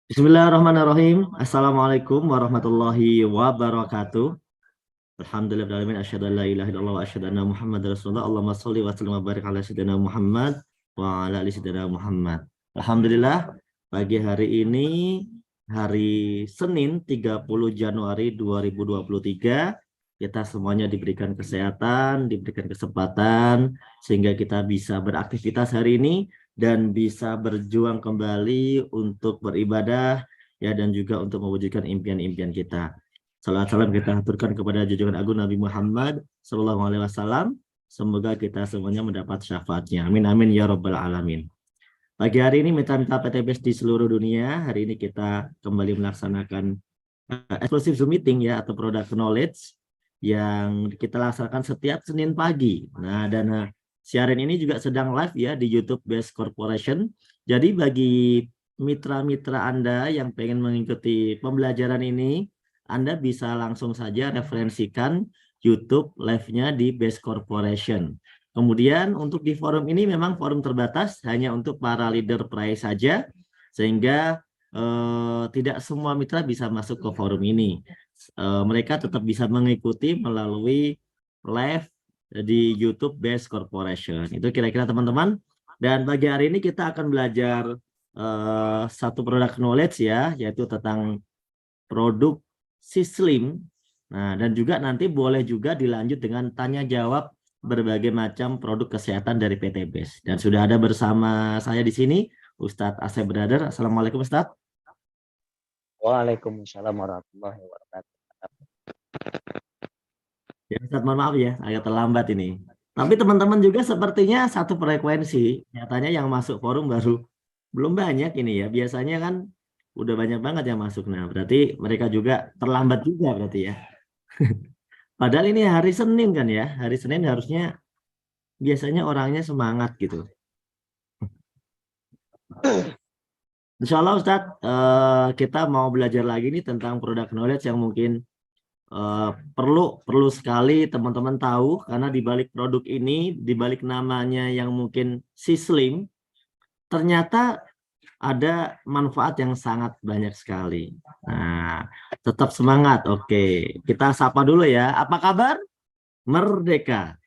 Bismillahirrahmanirrahim. Assalamualaikum warahmatullahi wabarakatuh. Alhamdulillahirrahmanirrahim. Asyhadu an la ilaha illallah wa asyhadu anna Muhammadar Rasulullah. Allahumma sholli wa sallim wa barik ala sayyidina Muhammad wa ala ali sayyidina Muhammad. Alhamdulillah, pagi hari ini hari Senin 30 Januari 2023 kita semuanya diberikan kesehatan, diberikan kesempatan sehingga kita bisa beraktivitas hari ini dan bisa berjuang kembali untuk beribadah ya dan juga untuk mewujudkan impian-impian kita. Salam salam kita aturkan kepada junjungan agung Nabi Muhammad Sallallahu Alaihi Wasallam. Semoga kita semuanya mendapat syafaatnya. Amin amin ya robbal alamin. Pagi hari ini mitra-mitra PTBS di seluruh dunia, hari ini kita kembali melaksanakan eksklusif Zoom meeting ya atau product knowledge yang kita laksanakan setiap Senin pagi. Nah, dan siaran ini juga sedang live ya di YouTube Best Corporation. Jadi bagi mitra-mitra Anda yang pengen mengikuti pembelajaran ini, Anda bisa langsung saja referensikan YouTube live-nya di Best Corporation. Kemudian untuk di forum ini memang forum terbatas, hanya untuk para leader price saja, sehingga tidak semua mitra bisa masuk ke forum ini. Mereka tetap bisa mengikuti melalui live di YouTube Best Corporation. Itu kira-kira teman-teman. Dan pagi hari ini kita akan belajar satu produk knowledge ya, yaitu tentang produk Sislim. Nah, dan juga nanti boleh juga dilanjut dengan tanya jawab berbagai macam produk kesehatan dari PT BES. Dan sudah ada bersama saya di sini Ustadz Asep Brother. Assalamualaikum Ustadz. Waalaikumsalam warahmatullahi wabarakatuh. Ya, Ustadz, mohon maaf ya, agak terlambat ini. Tapi teman-teman juga sepertinya satu frekuensi. Nyatanya yang masuk forum baru belum banyak ini ya. Biasanya kan udah banyak banget yang masuk. Nah, berarti mereka juga terlambat juga berarti ya. Padahal ini hari Senin kan ya. Hari Senin harusnya biasanya orangnya semangat gitu. Insya Allah Ustadz, kita mau belajar lagi nih tentang produk knowledge yang mungkin perlu sekali teman-teman tahu, karena di balik produk ini, di balik namanya yang mungkin Sislim, ternyata ada manfaat yang sangat banyak sekali. Nah, tetap semangat. Oke, kita sapa dulu ya. Apa kabar? Merdeka.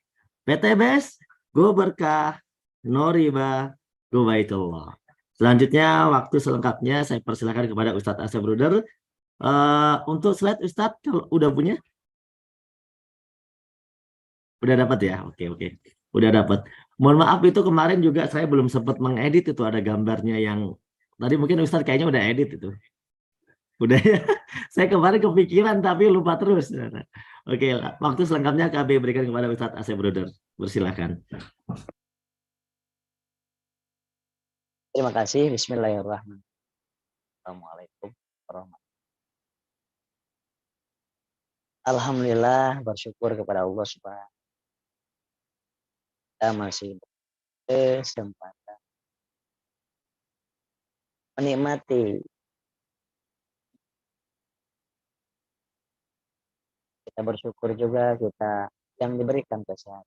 PT BES, go berkah, no riba, go baitullah. Selanjutnya, waktu selengkapnya saya persilakan kepada Ustadz Asep Bruder. Untuk slide Ustadz, kalau udah punya? Udah dapat ya? Oke, oke. Udah dapat. Mohon maaf itu kemarin juga saya belum sempat mengedit, itu ada gambarnya yang tadi mungkin Ustadz kayaknya udah edit itu. Udah ya. Saya kemarin kepikiran tapi lupa terus. Oke, waktu selengkapnya KB berikan kepada Ustadz Asep Broder. Bersilakan. Terima kasih. Bismillahirrahmanirrahim. Assalamualaikum warahmatullahi wabarakatuh. Alhamdulillah, bersyukur kepada Allah Subhanahu. Kita masih berkesempatan menikmati. Kita bersyukur juga kita yang diberikan kesehatan.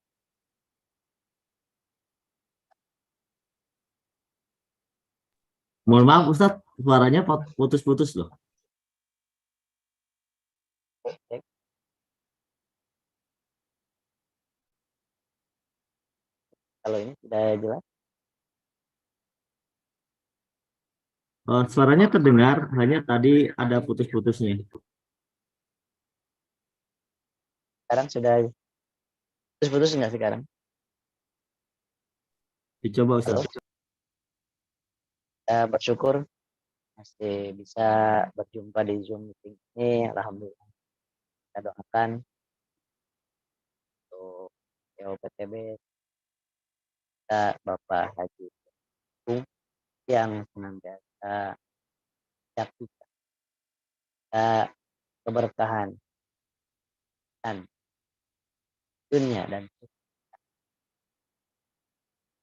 Mohon maaf Ustadz, suaranya putus-putus loh. Kalau ini sudah jelas. Suaranya terdengar, hanya tadi ada putus-putusnya. Sekarang sudah putus-putus enggak sekarang? Dicoba Ustadz. Kita bersyukur masih bisa berjumpa di Zoom meeting ini. Alhamdulillah. Kita doakan untuk PTB kita Bapak Haji yang senantiasa kita keberkahan dan dunia dan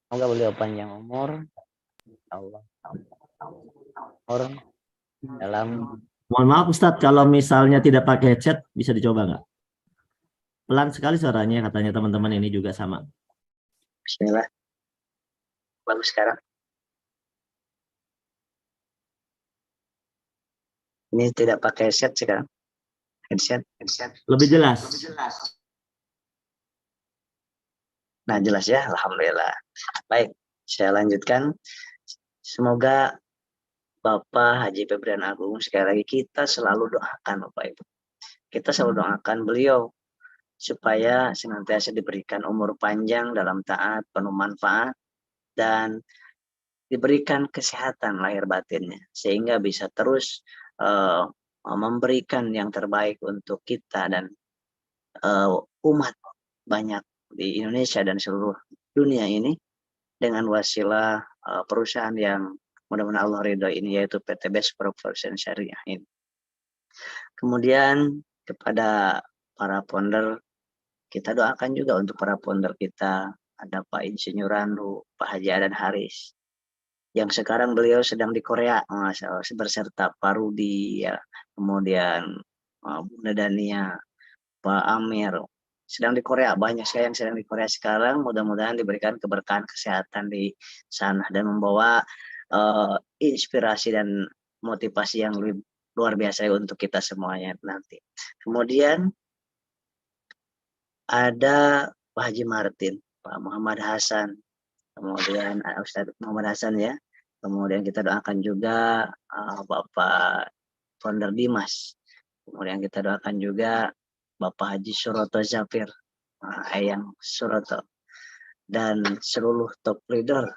semoga beliau panjang umur Allah dalam. Mohon maaf Ustadz, kalau misalnya tidak pakai headset bisa dicoba nggak? Pelan sekali suaranya, katanya teman-teman ini juga sama. Bismillah. Bagus sekarang. Ini tidak pakai headset sekarang. Headset. Lebih jelas. Nah, jelas ya, alhamdulillah. Baik, saya lanjutkan. Semoga Bapak Haji Febrian Agung, sekali lagi kita selalu doakan Bapak Ibu. Kita selalu doakan beliau supaya senantiasa diberikan umur panjang dalam taat, penuh manfaat, dan diberikan kesehatan lahir batinnya, sehingga bisa terus memberikan yang terbaik untuk kita dan umat banyak di Indonesia dan seluruh dunia ini dengan wasilah perusahaan yang mudah-mudahan Allah ridho ini, yaitu PT Best Corporation Syariah ini. Kemudian kepada para founder, kita doakan juga untuk para founder kita, ada Pak Insinyur Randu, Pak Haji Adan Haris, yang sekarang beliau sedang di Korea, berserta Pak Rudi, ya, kemudian Bunda Dania, Pak Amir, sedang di Korea. Banyak sekali yang sedang di Korea sekarang. Mudah-mudahan diberikan keberkahan kesehatan di sana dan membawa inspirasi dan motivasi yang luar biasa untuk kita semuanya nanti. Kemudian ada Pak Haji Martin, Pak Muhammad Hasan, kemudian Ustadz Muhammad Hasan ya. Kemudian kita doakan juga Bapak Founder Dimas. Kemudian kita doakan juga Bapak Haji Suroto Zafir, Ayang Suroto, dan seluruh top leader,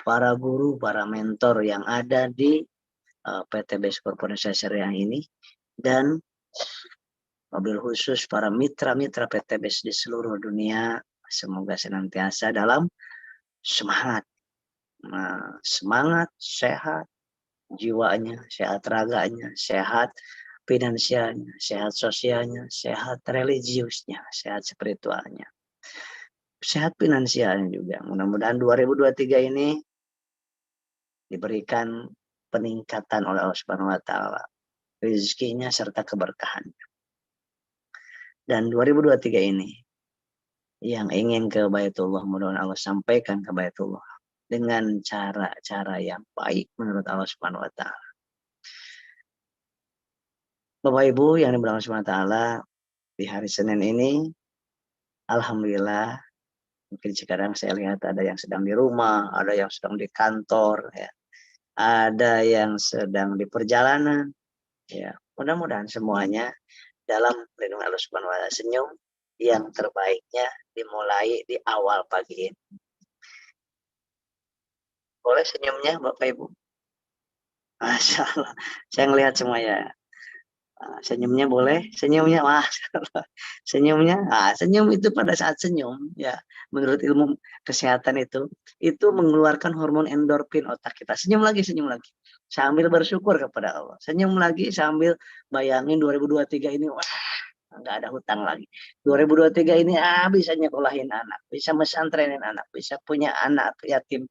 para guru, para mentor yang ada di PT Best Corporation Syariah ini, dan mobil khusus para mitra-mitra PT Best di seluruh dunia. Semoga senantiasa dalam semangat, sehat jiwanya, sehat raganya, sehat finansialnya, sehat sosialnya, sehat religiusnya, sehat spiritualnya, sehat finansialnya juga. Mudah-mudahan 2023 ini diberikan peningkatan oleh Allah Subhanahu wa taala, rezekinya serta keberkahannya. Dan 2023 ini yang ingin ke Baitullah, mudah-mudahan Allah sampaikan ke Baitullah dengan cara-cara yang baik menurut Allah Subhanahu wa taala. Bapak Ibu yang dimuliakan Allah Subhanahu wa taala, di hari Senin ini alhamdulillah, mungkin sekarang saya lihat ada yang sedang di rumah, ada yang sedang di kantor, ya, ada yang sedang di perjalanan, ya. Mudah-mudahan semuanya dalam lindungan Allah Subhanahu wa taala. Senyum yang terbaiknya dimulai di awal pagi ini. Boleh senyumnya Bapak Ibu? Masya Allah, saya ngelihat semuanya. Senyumnya boleh, senyumnya senyumnya, senyum itu pada saat senyum, ya, menurut ilmu kesehatan itu mengeluarkan hormon endorfin otak kita. Senyum lagi sambil bersyukur kepada Allah. Senyum lagi sambil bayangin 2023 ini, wah, nggak ada hutang lagi. 2023 ini bisa nyekolahin anak, bisa mesantrenin anak, bisa punya anak yatim.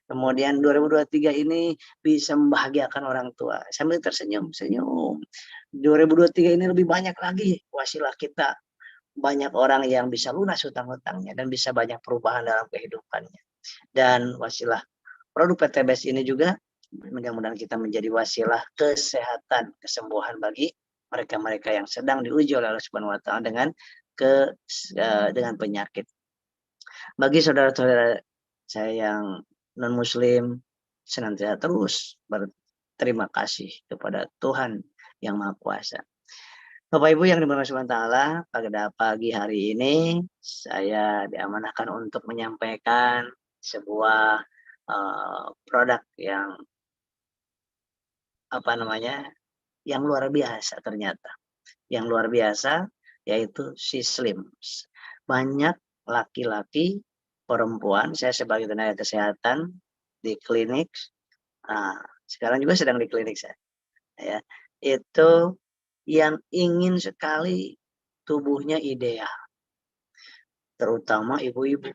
Kemudian 2023 ini bisa membahagiakan orang tua sambil tersenyum. 2023 ini lebih banyak lagi wasilah kita, banyak orang yang bisa lunas hutang-hutangnya dan bisa banyak perubahan dalam kehidupannya. Dan wasilah produk PT Best ini juga mudah-mudahan kita menjadi wasilah kesehatan, kesembuhan bagi mereka-mereka yang sedang diuji oleh Allah Subhanahu wa taala dengan penyakit. Bagi saudara-saudara saya yang non muslim, senantiasa terus berterima kasih kepada Tuhan yang Maha Kuasa. Bapak Ibu yang dimuliakan Allah Subhanahu wa taala, pada pagi hari ini saya diamanahkan untuk menyampaikan sebuah produk yang yang luar biasa ternyata. Yang luar biasa yaitu si Slims. Banyak laki-laki, perempuan, saya sebagai tenaga kesehatan di klinik, sekarang juga sedang di klinik saya, ya, itu yang ingin sekali tubuhnya ideal, terutama ibu-ibu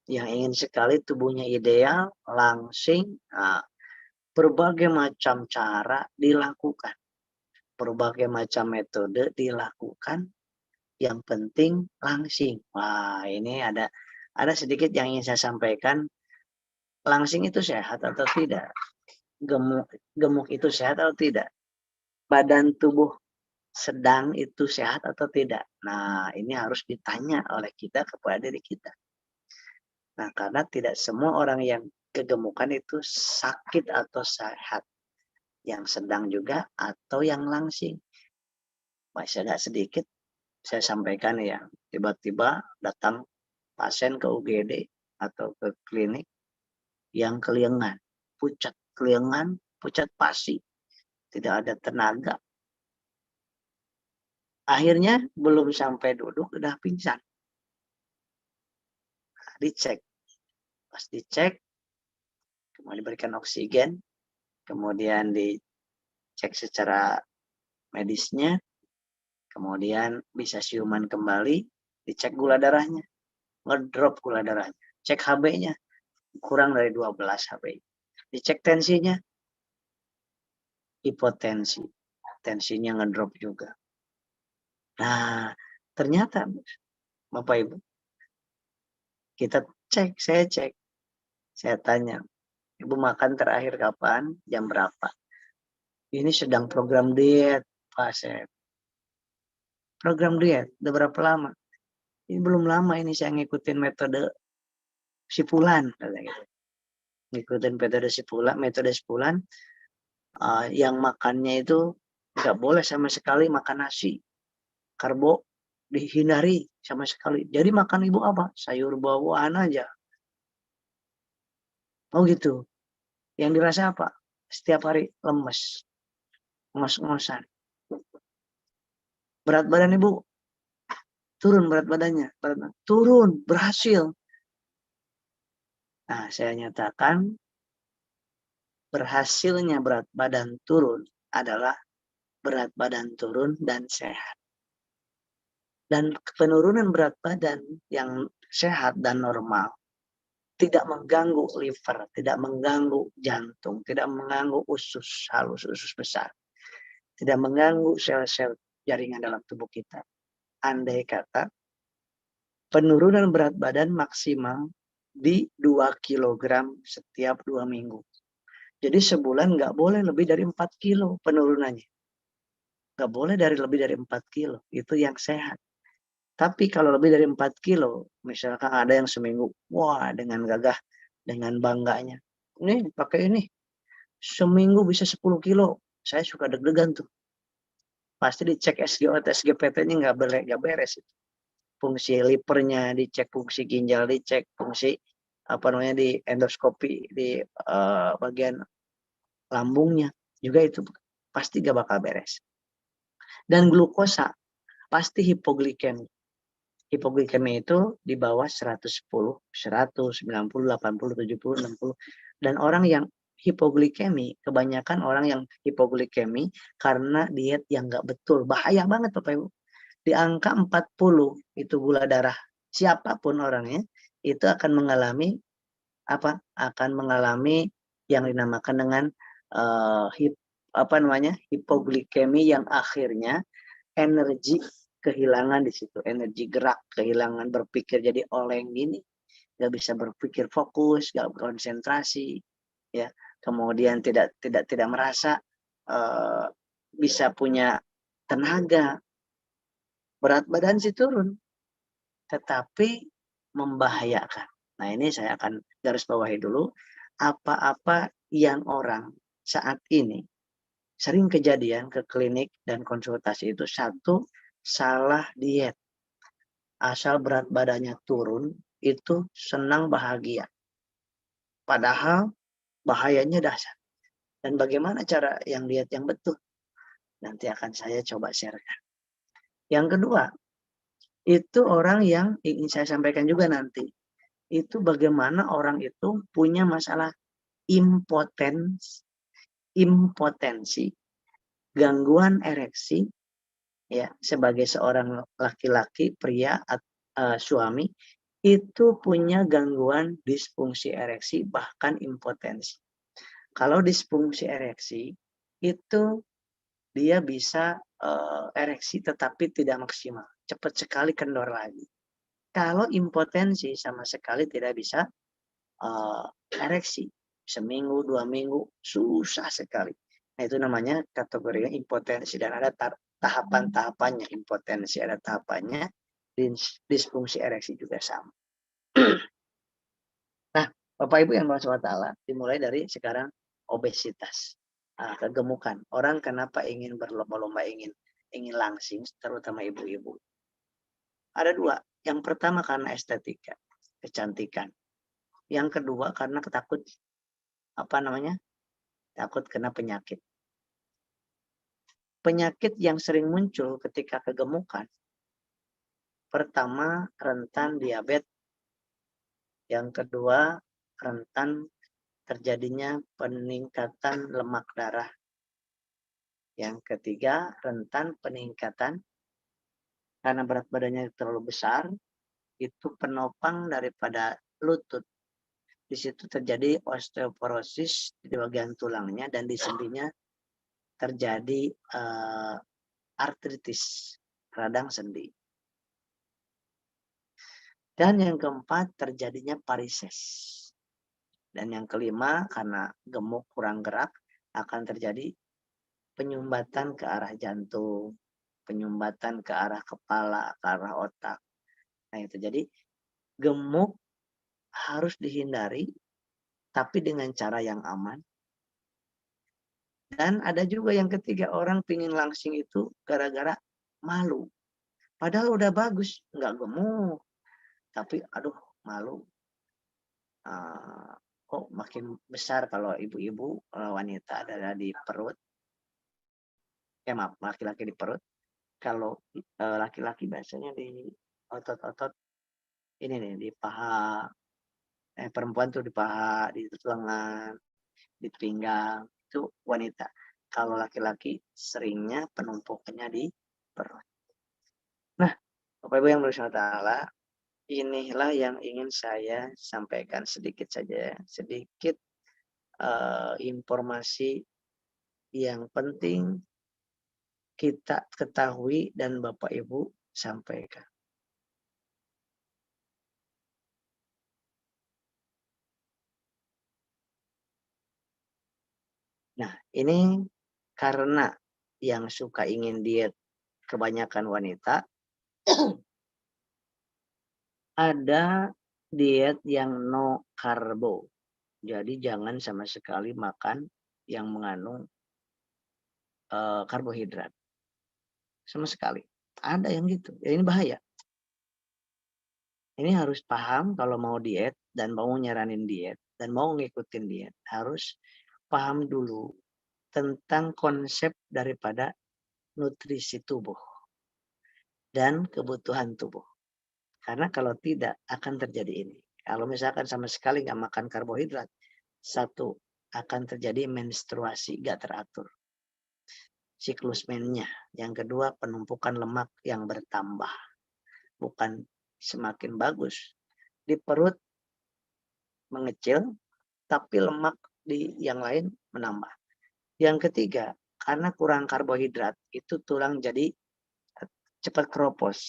yang ingin sekali tubuhnya ideal, langsing. Berbagai macam cara dilakukan, berbagai macam metode dilakukan, yang penting langsing. Wah, ini ada sedikit yang ingin saya sampaikan. Langsing itu sehat atau tidak? Gemuk itu sehat atau tidak? badan tubuh sedang itu sehat atau tidak? Nah, ini harus ditanya oleh kita kepada diri kita. Nah, karena tidak semua orang yang kegemukan itu sakit atau sehat. Yang sedang juga atau yang langsing. Masih agak sedikit saya sampaikan ya, tiba-tiba datang pasien ke UGD atau ke klinik yang keliengan, pucat pasi, tidak ada tenaga. Akhirnya belum sampai duduk udah pingsan. Nah, dicek, pas dicek, kemudian diberikan oksigen, kemudian dicek secara medisnya, kemudian bisa siuman kembali, dicek gula darahnya, ngedrop gula darahnya, cek HB-nya kurang dari 12 HB. Dicek tensinya, hipotensi, tensinya ngedrop juga. Nah, ternyata Bapak Ibu, kita cek, saya tanya, Ibu makan terakhir kapan, jam berapa? Ini sedang program diet, Pak Sep. Program diet, udah berapa lama? Ini belum lama ini saya ngikutin metode Sipulan, gitu. Ngikutin metode Sipulan, yang makannya itu nggak boleh sama sekali makan nasi, karbo dihindari sama sekali. Jadi makan Ibu apa? Sayur buah-buahan aja. Oh gitu. Yang dirasa apa? Setiap hari lemes, ngos-ngosan. Berat badan Ibu turun, berat badannya turun, berhasil. Nah, saya nyatakan berhasilnya berat badan turun adalah berat badan turun dan sehat. Dan penurunan berat badan yang sehat dan normal tidak mengganggu liver, tidak mengganggu jantung, tidak mengganggu usus halus, usus besar, tidak mengganggu sel-sel jaringan dalam tubuh kita. Andai kata penurunan berat badan maksimal di 2 kg setiap 2 minggu. Jadi sebulan nggak boleh lebih dari 4 kilo penurunannya. Nggak boleh lebih dari 4 kilo. Itu yang sehat. Tapi kalau lebih dari 4 kilo, misalkan ada yang seminggu, wah dengan gagah, dengan bangganya. Ini pakai ini, seminggu bisa 10 kilo. Saya suka deg-degan tuh. Pasti dicek SGOT, SGPT-nya nggak beres. Fungsi livernya dicek, fungsi ginjal dicek, fungsi di endoskopi di bagian lambungnya juga itu pasti gak bakal beres. Dan glukosa pasti hipoglikemi. Hipoglikemi itu di bawah 110, 100, 90, 80, 70, 60. Dan orang yang hipoglikemi, kebanyakan orang yang hipoglikemi karena diet yang gak betul. Bahaya banget Bapak Ibu. Di angka 40 itu gula darah siapapun orangnya itu akan mengalami akan mengalami yang dinamakan dengan hipoglikemi yang akhirnya energi kehilangan di situ, energi gerak kehilangan, berpikir jadi oleng gini, nggak bisa berpikir fokus, nggak konsentrasi, ya, kemudian tidak merasa bisa punya tenaga. Berat badan sih turun, tetapi membahayakan. Nah, ini saya akan garis bawahi dulu. Apa-apa yang orang saat ini sering kejadian ke klinik dan konsultasi itu, satu, salah diet. Asal berat badannya turun, itu senang bahagia. Padahal bahayanya dahsyat. Dan bagaimana cara yang diet yang betul? Nanti akan saya coba sharekan. Yang kedua, itu orang yang ingin saya sampaikan juga nanti. Itu bagaimana orang itu punya masalah impotensi, gangguan ereksi, ya, sebagai seorang laki-laki, pria, suami, itu punya gangguan disfungsi ereksi, bahkan impotensi. Kalau disfungsi ereksi, itu dia bisa ereksi tetapi tidak maksimal. Cepat sekali kendor lagi. Kalau impotensi sama sekali tidak bisa ereksi. Seminggu, 2 minggu, susah sekali. Nah, itu namanya kategorinya impotensi dan ada tahapan-tahapannya. Impotensi ada tahapannya, disfungsi ereksi juga sama. Nah, Bapak Ibu yang bermanfaat Allah, dimulai dari sekarang obesitas, kegemukan. Orang kenapa ingin berlomba-lomba ingin langsing, terutama ibu-ibu. Ada dua. Yang pertama karena estetika, kecantikan. Yang kedua karena takut takut kena penyakit. Penyakit yang sering muncul ketika kegemukan. Pertama, rentan diabetes. Yang kedua, rentan terjadinya peningkatan lemak darah. Yang ketiga, rentan peningkatan karena berat badannya terlalu besar, itu penopang daripada lutut. Di situ terjadi osteoporosis di bagian tulangnya dan di sendinya terjadi artritis, radang sendi. Dan yang keempat terjadinya varises. Dan yang kelima karena gemuk kurang gerak akan terjadi penyumbatan ke arah jantung, penyumbatan ke arah kepala, ke arah otak. Nah itu jadi gemuk harus dihindari tapi dengan cara yang aman. Dan ada juga yang ketiga, orang pingin langsing itu gara-gara malu. Padahal udah bagus, nggak gemuk. Tapi aduh malu. Kok makin besar kalau ibu-ibu, wanita ada di perut. Maaf, laki-laki di perut. Kalau laki-laki biasanya di otot-otot ini nih, di paha. Perempuan tuh di paha, di lengan, di pinggang. Itu wanita. Kalau laki-laki seringnya penumpukannya di perut. Nah, Bapak Ibu yang bersyukur ta'ala, inilah yang ingin saya sampaikan sedikit saja. Sedikit informasi yang penting kita ketahui dan Bapak Ibu sampaikan. Nah, ini karena yang suka ingin diet kebanyakan wanita, ada diet yang no karbo. Jadi jangan sama sekali makan yang mengandung karbohidrat. Sama sekali. Ada yang gitu. Ya, ini bahaya. Ini harus paham kalau mau diet dan mau nyaranin diet dan mau ngikutin diet. Harus paham dulu tentang konsep daripada nutrisi tubuh dan kebutuhan tubuh. Karena kalau tidak akan terjadi ini. Kalau misalkan sama sekali nggak makan karbohidrat, satu, akan terjadi menstruasi nggak teratur. Siklus mennya. Yang kedua, penumpukan lemak yang bertambah. Bukan semakin bagus. Di perut mengecil, tapi lemak di yang lain menambah. Yang ketiga, karena kurang karbohidrat, itu tulang jadi cepat keropos.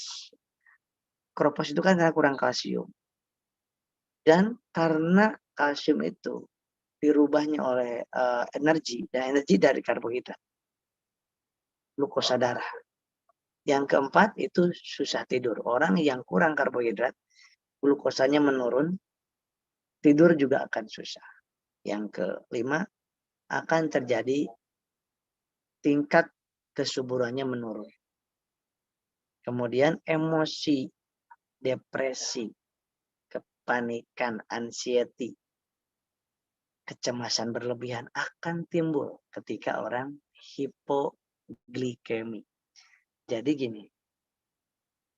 Keropos itu kan karena kurang kalsium. Dan karena kalsium itu dirubahnya oleh energi, dan energi dari karbohidrat, glukosa darah. Yang keempat itu susah tidur. Orang yang kurang karbohidrat, glukosanya menurun, tidur juga akan susah. Yang kelima, akan terjadi tingkat kesuburannya menurun. Kemudian emosi, depresi, kepanikan, anxiety, kecemasan berlebihan akan timbul ketika orang hipoglikemi. Jadi gini,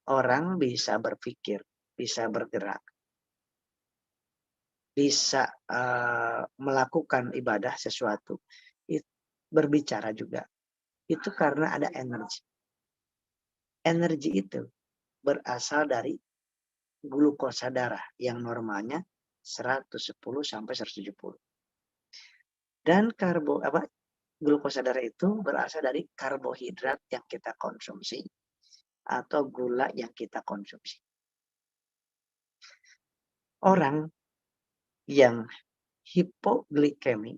orang bisa berpikir, bisa bergerak, bisa melakukan ibadah sesuatu, berbicara juga, itu karena ada energi. Energi itu berasal dari glukosa darah yang normalnya 110 sampai 170. Dan glukosa darah itu berasal dari karbohidrat yang kita konsumsi atau gula yang kita konsumsi. Orang yang hipoglikemi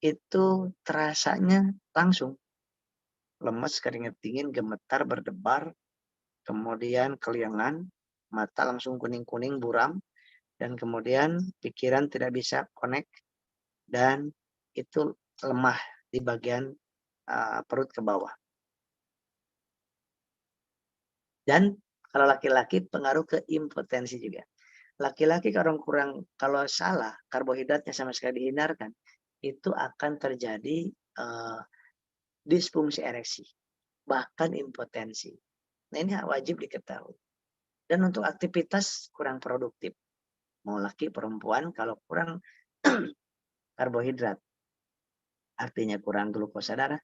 itu terasanya langsung lemes, keringat dingin, gemetar, berdebar, kemudian keliangan, mata langsung kuning-kuning, buram, dan kemudian pikiran tidak bisa connect, dan itu lemah di bagian perut ke bawah. Dan kalau laki-laki pengaruh ke impotensi juga. Laki-laki kalau salah karbohidratnya sama sekali dihindarkan, itu akan terjadi disfungsi ereksi, bahkan impotensi. Nah, ini wajib diketahui. Dan untuk aktivitas kurang produktif, mau laki perempuan, kalau kurang karbohidrat, artinya kurang glukosa darah,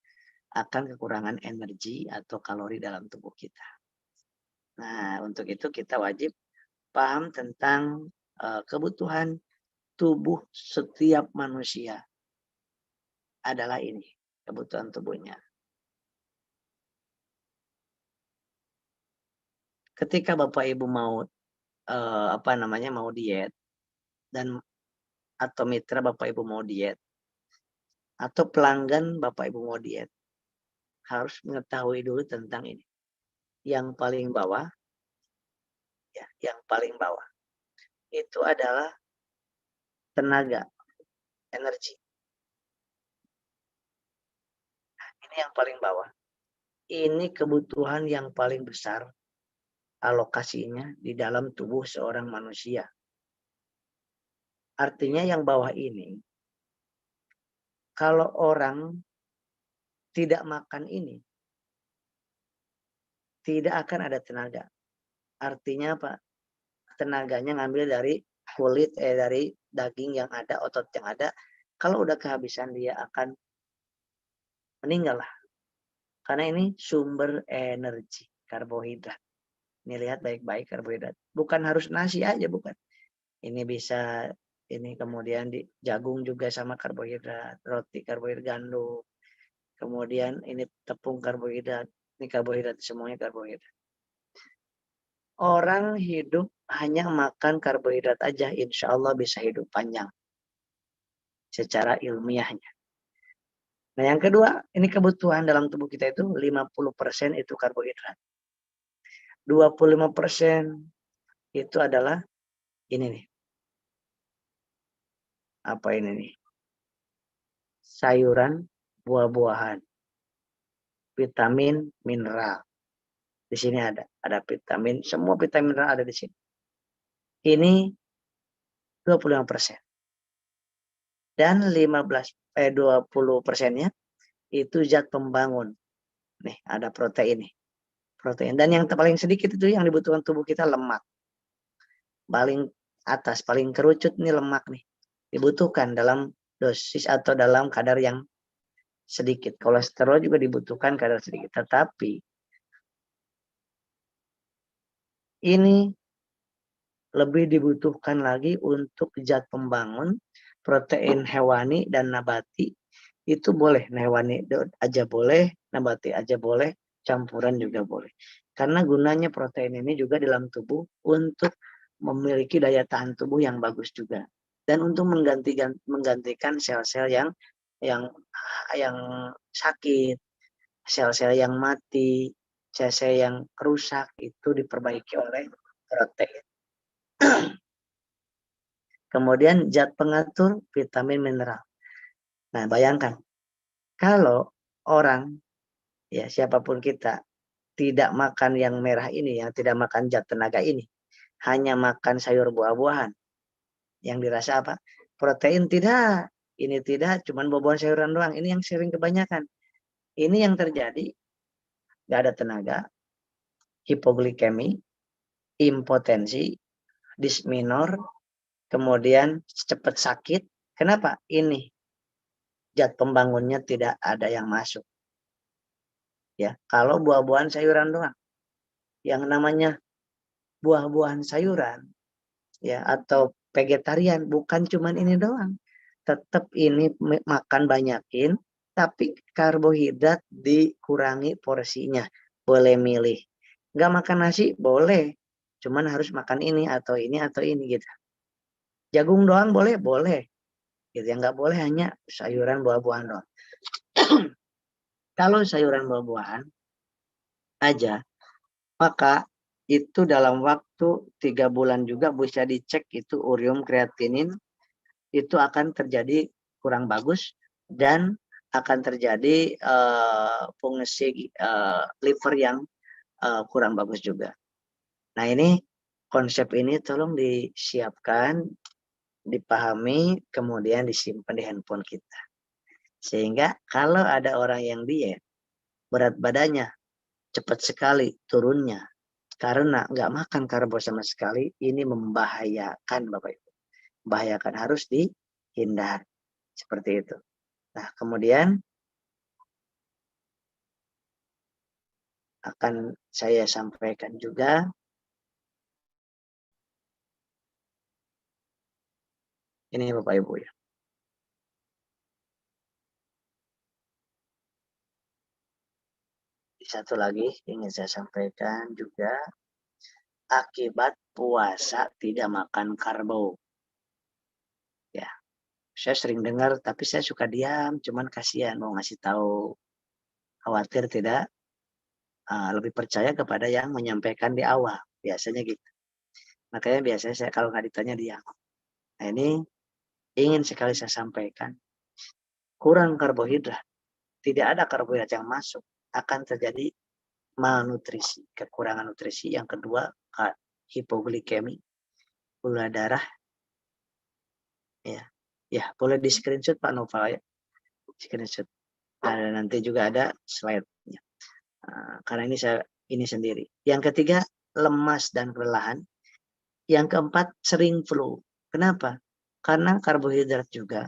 akan kekurangan energi atau kalori dalam tubuh kita. Nah, untuk itu kita wajib paham tentang kebutuhan tubuh setiap manusia adalah ini, kebutuhan tubuhnya. Ketika Bapak Ibu mau mau diet, dan atau mitra Bapak Ibu mau diet, atau pelanggan Bapak Ibu mau diet, harus mengetahui dulu tentang ini. Yang paling bawah, ya, yang paling bawah itu adalah tenaga, energi. Ini yang paling bawah. Ini kebutuhan yang paling besar alokasinya di dalam tubuh seorang manusia. Artinya yang bawah ini, kalau orang tidak makan ini, tidak akan ada tenaga. Artinya apa? Tenaganya ngambil dari kulit, dari daging yang ada, otot yang ada. Kalau udah kehabisan, dia akan meninggal lah. Karena ini sumber energi, karbohidrat. Ini lihat baik-baik karbohidrat. Bukan harus nasi aja, bukan. Ini bisa, ini kemudian di jagung juga sama karbohidrat, roti karbohidrat, gandum. Kemudian ini tepung karbohidrat, ini karbohidrat, semuanya karbohidrat. Orang hidup hanya makan karbohidrat aja, insya Allah bisa hidup panjang secara ilmiahnya. Nah, yang kedua, ini kebutuhan dalam tubuh kita itu 50% itu karbohidrat. 25% itu adalah ini nih. Apa ini nih? Sayuran, buah-buahan, vitamin, mineral. Di sini ada vitamin, semua vitamin mineral ada di sini. Ini 25%. Dan 20%-nya itu zat pembangun. Nih, ada protein nih. Protein. Dan yang paling sedikit itu yang dibutuhkan tubuh kita lemak. Paling atas, paling kerucut nih lemak nih. Dibutuhkan dalam dosis atau dalam kadar yang sedikit. Kolesterol juga dibutuhkan kadar sedikit. Tetapi ini lebih dibutuhkan lagi untuk zat pembangun, protein hewani dan nabati. Itu boleh, hewani aja boleh, nabati aja boleh, campuran juga boleh. Karena gunanya protein ini juga dalam tubuh untuk memiliki daya tahan tubuh yang bagus juga. Dan untuk menggantikan sel-sel yang sakit, sel-sel yang mati, sel-sel yang rusak itu diperbaiki oleh protein. Kemudian zat pengatur vitamin mineral. Nah, bayangkan kalau orang, ya siapapun kita, tidak makan yang merah ini, yang tidak makan zat tenaga ini, hanya makan sayur buah-buahan, yang dirasa apa? Protein tidak, ini tidak, cuman buah-buahan sayuran doang. Ini yang sering kebanyakan. Ini yang terjadi, nggak ada tenaga, hipoglikemi, impotensi, disminor, kemudian cepat sakit. Kenapa? Ini zat pembangunnya tidak ada yang masuk. Ya, kalau buah-buahan sayuran doang, yang namanya buah-buahan sayuran, ya, atau vegetarian, bukan cuman ini doang. Tetap ini makan banyakin, tapi karbohidrat dikurangi porsinya. Boleh milih. Nggak makan nasi, boleh. Cuman harus makan ini atau ini atau ini gitu. Jagung doang boleh? Boleh. Gitu yang nggak boleh hanya sayuran buah-buahan doang. Kalau sayuran buah-buahan aja, maka itu dalam waktu 3 bulan juga bisa dicek itu urium kreatinin itu akan terjadi kurang bagus dan akan terjadi fungsi liver yang kurang bagus juga. Nah ini konsep ini tolong disiapkan, dipahami, kemudian disimpan di handphone kita. Sehingga kalau ada orang yang diet, berat badannya cepat sekali turunnya karena nggak makan karbo sama sekali, ini membahayakan Bapak Ibu. Membahayakan, harus dihindari. Seperti itu. Nah, kemudian akan saya sampaikan juga ini Bapak Ibu ya. Satu lagi ingin saya sampaikan juga akibat puasa tidak makan karbo. Ya, saya sering dengar tapi saya suka diam, cuman kasihan mau ngasih tahu, khawatir tidak lebih percaya kepada yang menyampaikan di awal, biasanya gitu. Makanya biasanya saya kalau nggak ditanya diam. Nah ini ingin sekali saya sampaikan, kurang karbohidrat, tidak ada karbohidrat yang masuk, akan terjadi malnutrisi, kekurangan nutrisi. Yang kedua, hipoglikemi, gula darah. Ya, boleh di screenshot Pak Noval ya, screenshot. Nah, nanti juga ada slide-nya. Karena ini sendiri. Yang ketiga, lemas dan kelelahan. Yang keempat, sering flu. Kenapa? Karena karbohidrat juga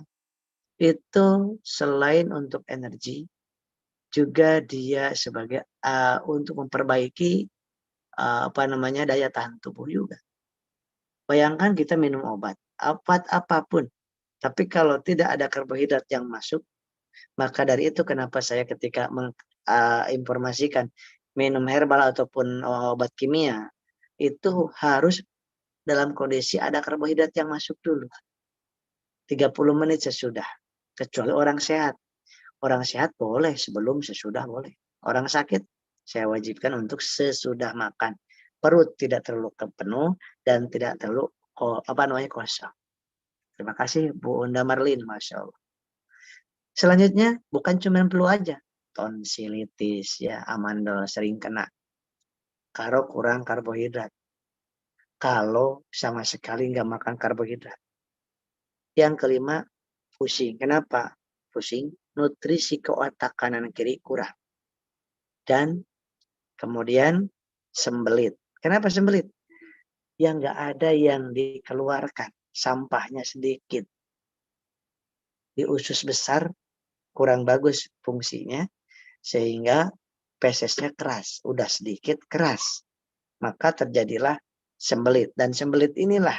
itu selain untuk energi, juga dia sebagai untuk memperbaiki daya tahan tubuh juga. Bayangkan kita minum obat apapun, tapi kalau tidak ada karbohidrat yang masuk, maka dari itu kenapa saya ketika menginformasikan minum herbal ataupun obat kimia itu harus dalam kondisi ada karbohidrat yang masuk dulu. 30 menit sesudah. Kecuali orang sehat. Orang sehat boleh sebelum, sesudah boleh. Orang sakit saya wajibkan untuk sesudah makan. Perut tidak terlalu penuh dan tidak terlalu kosong. Terima kasih Bu Unda Marlin, Masya Allah. Selanjutnya bukan cuma flu aja, tonsilitis ya, amandel sering kena. Kalau kurang karbohidrat, kalau sama sekali nggak makan karbohidrat. Yang kelima, pusing. Kenapa pusing? Nutrisi ke otak kanan kiri kurang. Dan kemudian sembelit. Kenapa sembelit? Yang nggak ada yang dikeluarkan, sampahnya sedikit. Di usus besar kurang bagus fungsinya, sehingga fesesnya keras, udah sedikit keras. Maka terjadilah sembelit. Dan sembelit inilah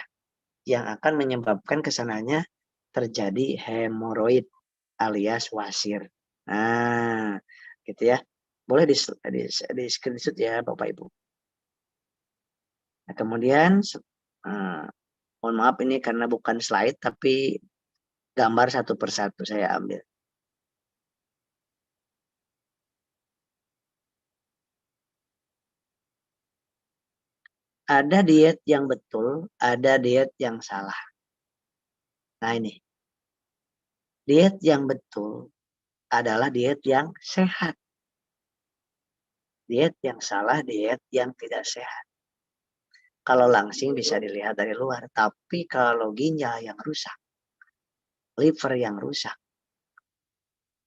yang akan menyebabkan kesananya terjadi hemoroid alias wasir. Nah, gitu ya. Boleh di screenshot ya Bapak Ibu. Nah, kemudian, mohon maaf ini karena bukan slide, tapi gambar satu persatu saya ambil. Ada diet yang betul, ada diet yang salah. Nah ini, diet yang betul adalah diet yang sehat. Diet yang salah, diet yang tidak sehat. Kalau langsing bisa dilihat dari luar, tapi kalau ginjal yang rusak, liver yang rusak,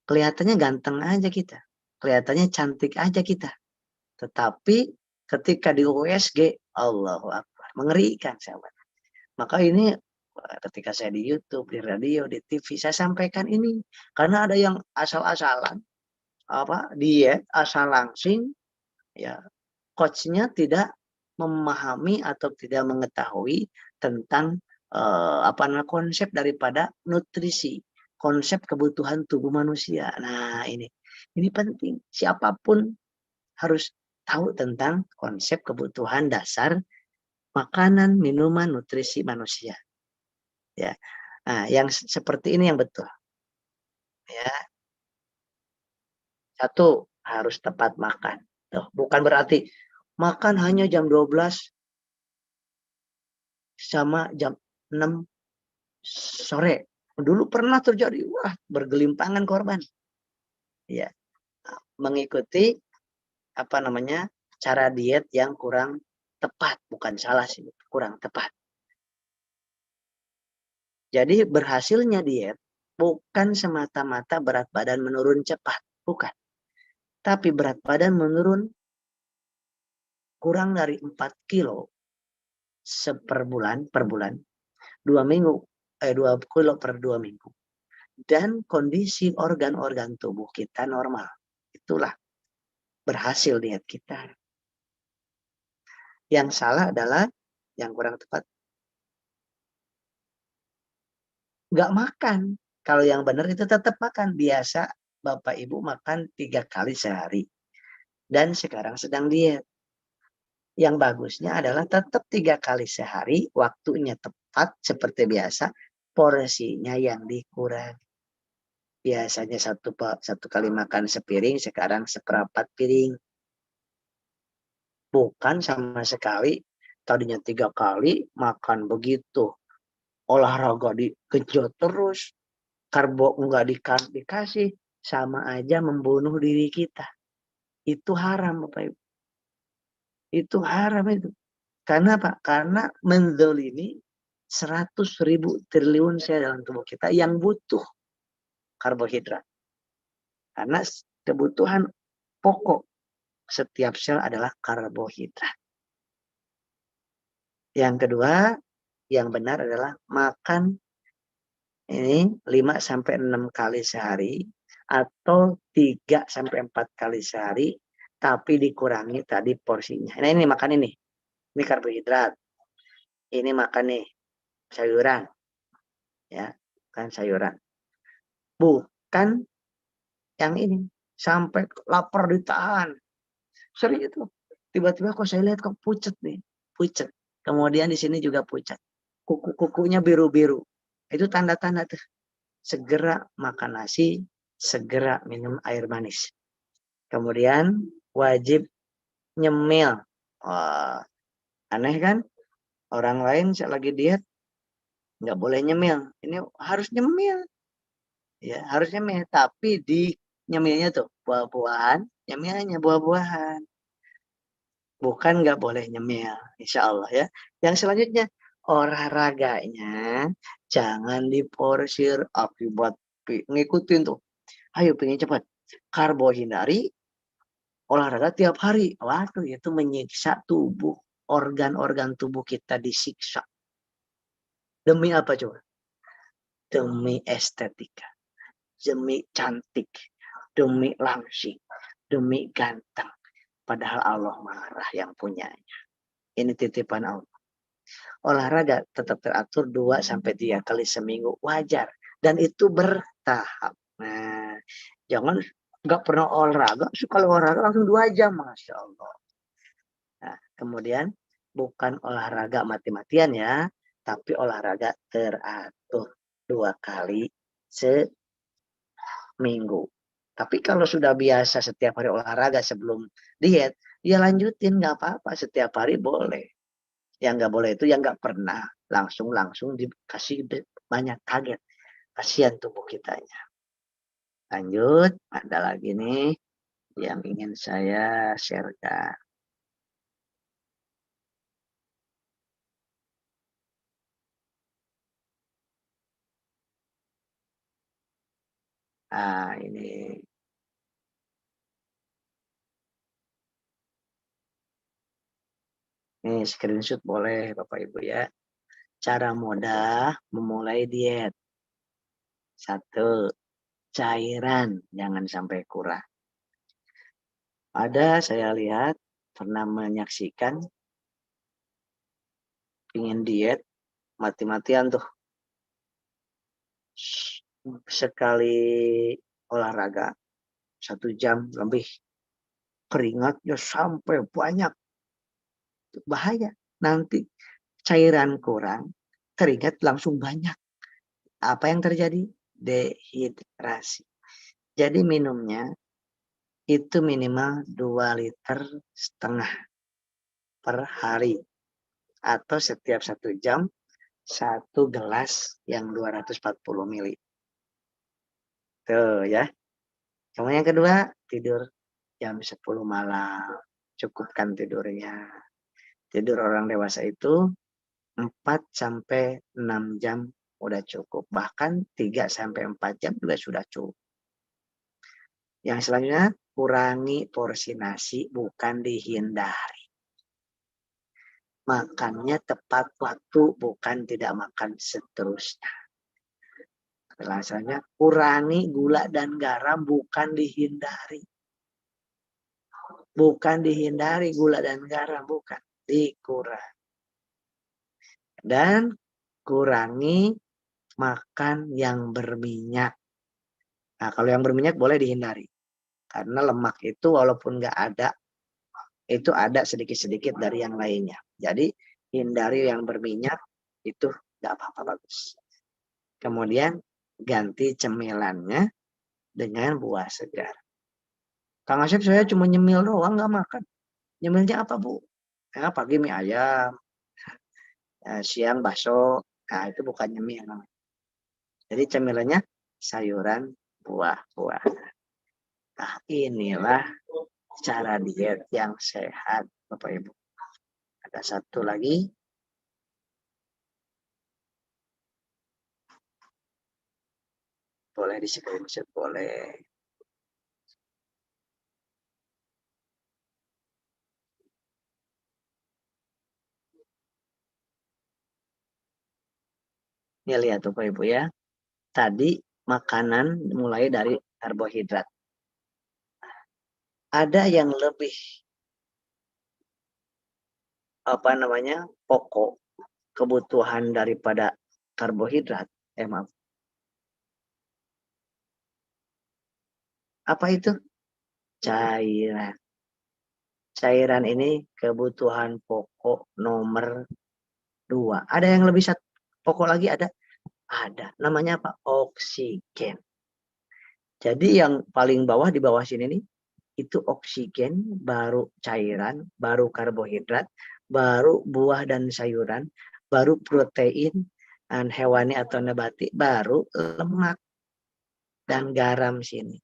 kelihatannya ganteng aja kita, kelihatannya cantik aja kita. Tetapi ketika di USG, Allahu Akbar, mengerikan sahabat. Maka ini ketika saya di YouTube, di radio, di TV, saya sampaikan ini. Karena ada yang asal-asalan, diet, asal langsing, ya coachnya tidak memahami atau tidak mengetahui tentang konsep daripada nutrisi, konsep kebutuhan tubuh manusia. Nah ini penting. Siapapun harus tahu tentang konsep kebutuhan dasar makanan, minuman, nutrisi manusia. Ya, Nah, yang seperti ini yang betul. Ya, satu harus tepat makan. Tuh, bukan berarti makan hanya jam 12 sama jam 6 sore. Dulu pernah terjadi, wah, bergelimpangan korban. Ya, mengikuti apa namanya? Cara diet yang kurang tepat, bukan salah sih, kurang tepat. Jadi berhasilnya diet bukan semata-mata berat badan menurun cepat, bukan. Tapi berat badan menurun kurang dari 4 kilo per bulan, 2 minggu, 2 kilo per 2 minggu. Dan kondisi organ-organ tubuh kita normal. Itulah berhasil diet kita. Yang salah adalah, yang kurang tepat, nggak makan. Kalau yang benar itu tetap makan. Biasa Bapak Ibu makan 3 kali sehari. Dan sekarang sedang diet. Yang bagusnya adalah tetap 3 kali sehari, waktunya tepat seperti biasa, porsinya yang dikurangi. Biasanya satu kali makan sepiring, sekarang seperempat piring. Bukan sama sekali, tadinya 3 kali makan begitu. Olahraga dikejut terus, karbo enggak dikasih, sama aja membunuh diri kita. Itu haram, Bapak Ibu. Itu haram itu. Karena apa? Karena menzolimi 100.000 triliun sel dalam tubuh kita yang butuh karbohidrat. Karena kebutuhan pokok setiap sel adalah karbohidrat. Yang kedua, yang benar adalah makan ini 5-6 kali sehari atau 3-4 kali sehari, tapi dikurangi tadi porsinya. Nah, ini makan ini karbohidrat. Ini makan nih sayuran, ya, kan sayuran. Bukan yang ini sampai lapar ditahan. Sering itu. Tiba-tiba kok saya lihat kok pucat nih, pucat. Kemudian di sini juga pucat. Kuku-kukunya biru-biru. Itu tanda-tanda tuh. Segera makan nasi, segera minum air manis. Kemudian wajib nyemil. Wah, aneh kan? Orang lain lagi diet nggak boleh nyemil. Ini harus nyemil. Ya, harus nyemil. Tapi di nyemilnya tuh buah-buahan, nyemilnya buah-buahan. Bukan nggak boleh nyemil, insya Allah ya. Yang selanjutnya, olahraganya jangan diporsir akibat ngikutin tuh. Ayo pengen cepat. Karbo hindari, olahraga tiap hari. Waduh, itu menyiksa tubuh. Organ-organ tubuh kita disiksa. Demi apa coba? Demi estetika. Demi cantik. Demi langsing. Demi ganteng. Padahal Allah marah yang punyanya. Ini titipan Allah. Olahraga tetap teratur 2-3 kali seminggu. Wajar. Dan itu bertahap. Nah, jangan nggak pernah olahraga. Sekali olahraga langsung 2 jam. Masya Allah. Nah, kemudian bukan olahraga mati-matian ya. Tapi olahraga teratur 2 kali seminggu. Tapi kalau sudah biasa setiap hari olahraga sebelum diet, ya lanjutin, nggak apa-apa, setiap hari boleh. Yang nggak boleh itu yang nggak pernah langsung dikasih banyak kaget, kasihan tubuh kitanya. Lanjut, ada lagi nih yang ingin saya sharekan. Nah, ini screenshot boleh Bapak Ibu ya. Cara mudah memulai diet. 1, cairan jangan sampai kurang. Ada saya lihat pernah menyaksikan ingin diet mati-matian tuh. Sekali olahraga 1 jam lebih keringatnya sampai banyak. Bahaya. Nanti cairan kurang, keringat langsung banyak. Apa yang terjadi? Dehidrasi. Jadi minumnya itu minimal 2,5 liter per hari. Atau setiap 1 jam 1 gelas yang 240 mili. Tuh ya. Kemudian yang kedua, tidur jam 10 malam. Cukupkan tidurnya. Tidur orang dewasa itu 4 sampai 6 jam udah cukup. Bahkan 3 sampai 4 jam juga sudah cukup. Yang selanjutnya, kurangi porsi nasi, bukan dihindari. Makannya tepat waktu, bukan tidak makan seterusnya. Alasannya, kurangi gula dan garam, bukan dihindari. Bukan dihindari gula dan garam, bukan. Dikurangi. Dan kurangi makan yang berminyak. Nah, kalau yang berminyak boleh dihindari. Karena lemak itu walaupun nggak ada, itu ada sedikit-sedikit dari yang lainnya. Jadi hindari yang berminyak, itu nggak apa-apa, bagus. Kemudian ganti cemilannya dengan buah segar. Kang Asep, saya cuma nyemil doang, nggak makan. Nyemilnya apa, Bu? Ya, pagi mie ayam, siang bakso. Nah, itu bukan nyemil. Jadi cemilannya sayuran, buah-buah. Nah, inilah cara diet yang sehat, Bapak Ibu. Ada satu lagi. Boleh di screenshot, boleh. Ini lihat Bapak Ibu ya. Tadi makanan mulai dari karbohidrat. Ada yang lebih pokok kebutuhan daripada karbohidrat. Maaf. Apa itu? Cairan. Cairan ini kebutuhan pokok nomor 2. Ada yang lebih pokok lagi, ada? Ada. Namanya apa? Oksigen. Jadi yang paling bawah, di bawah sini nih, itu oksigen, baru cairan, baru karbohidrat, baru buah dan sayuran, baru protein dan hewani atau nabati, baru lemak dan garam sini.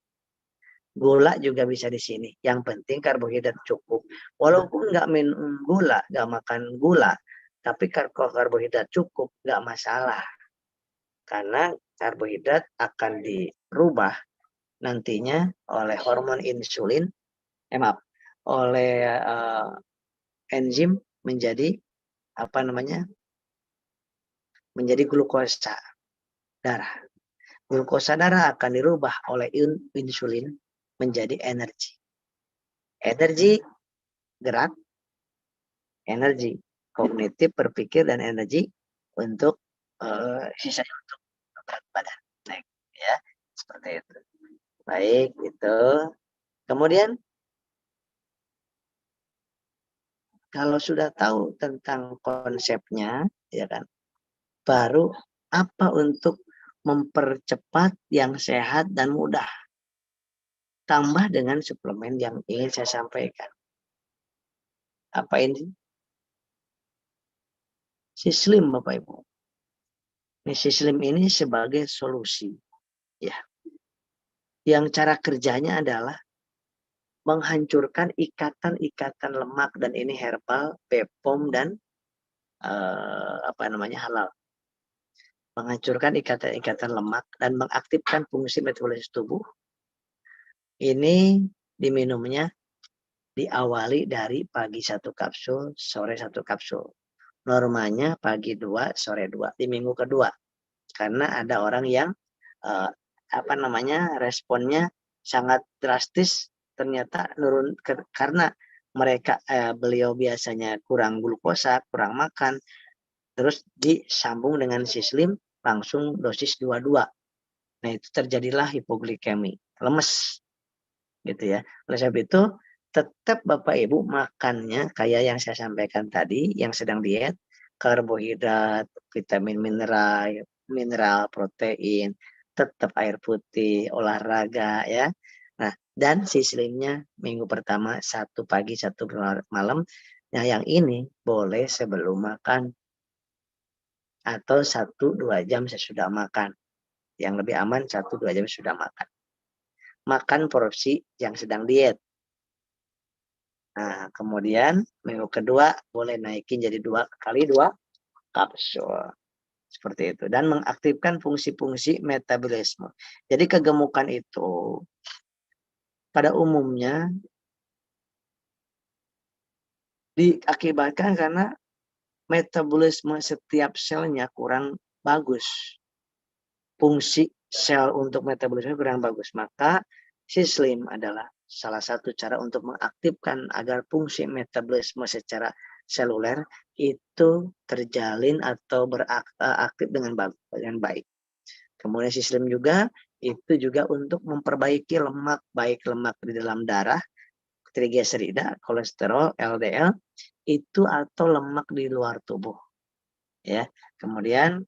Gula juga bisa di sini. Yang penting karbohidrat cukup. Walaupun nggak minum gula, nggak makan gula, tapi karbohidrat cukup, nggak masalah. Karena karbohidrat akan dirubah nantinya oleh hormon insulin, oleh enzim menjadi menjadi glukosa darah. Glukosa darah akan dirubah oleh insulin menjadi energi. Energi gerak, energi kognitif berpikir, dan energi untuk sisanya untuk berat badan. Baik, ya, seperti itu. Baik, itu. Kemudian kalau sudah tahu tentang konsepnya, ya kan, baru apa untuk mempercepat yang sehat dan mudah. Tambah dengan suplemen yang ingin saya sampaikan. Apa ini? Sislim, Bapak Ibu. Ini sislim ini sebagai solusi. Ya. Yang cara kerjanya adalah menghancurkan ikatan-ikatan lemak, dan ini herbal, BPOM, dan halal. Menghancurkan ikatan-ikatan lemak dan mengaktifkan fungsi metabolisme tubuh. Ini diminumnya diawali dari pagi 1 kapsul, sore 1 kapsul. Normanya pagi 2, sore 2 di minggu kedua. Karena ada orang yang responnya sangat drastis, ternyata nurun karena beliau biasanya kurang glukosa, kurang makan, terus disambung dengan sislim langsung dosis 22. Nah, itu terjadilah hipoglikemi, lemes. Gitu ya. Oleh sebab itu, tetap Bapak Ibu makannya kayak yang saya sampaikan tadi, yang sedang diet, karbohidrat, vitamin mineral, mineral, protein, tetap air putih, olahraga ya. Nah, dan sislimnya minggu pertama 1 pagi 1 malam. Nah, yang ini boleh sebelum makan atau 1-2 jam sesudah makan. Yang lebih aman 1-2 jam sudah makan. Makan porsi yang sedang diet. Nah, kemudian minggu kedua boleh naikin jadi 2 kali 2 kapsul. Seperti itu. Dan mengaktifkan fungsi-fungsi metabolisme. Jadi kegemukan itu pada umumnya diakibatkan karena metabolisme setiap selnya kurang bagus. Fungsi sel untuk metabolisme kurang bagus. Maka sislim adalah salah satu cara untuk mengaktifkan agar fungsi metabolisme secara seluler itu terjalin atau beraktif dengan baik. Kemudian sislim juga itu juga untuk memperbaiki lemak, baik lemak di dalam darah, trigliserida, kolesterol, LDL, itu atau lemak di luar tubuh. Ya, kemudian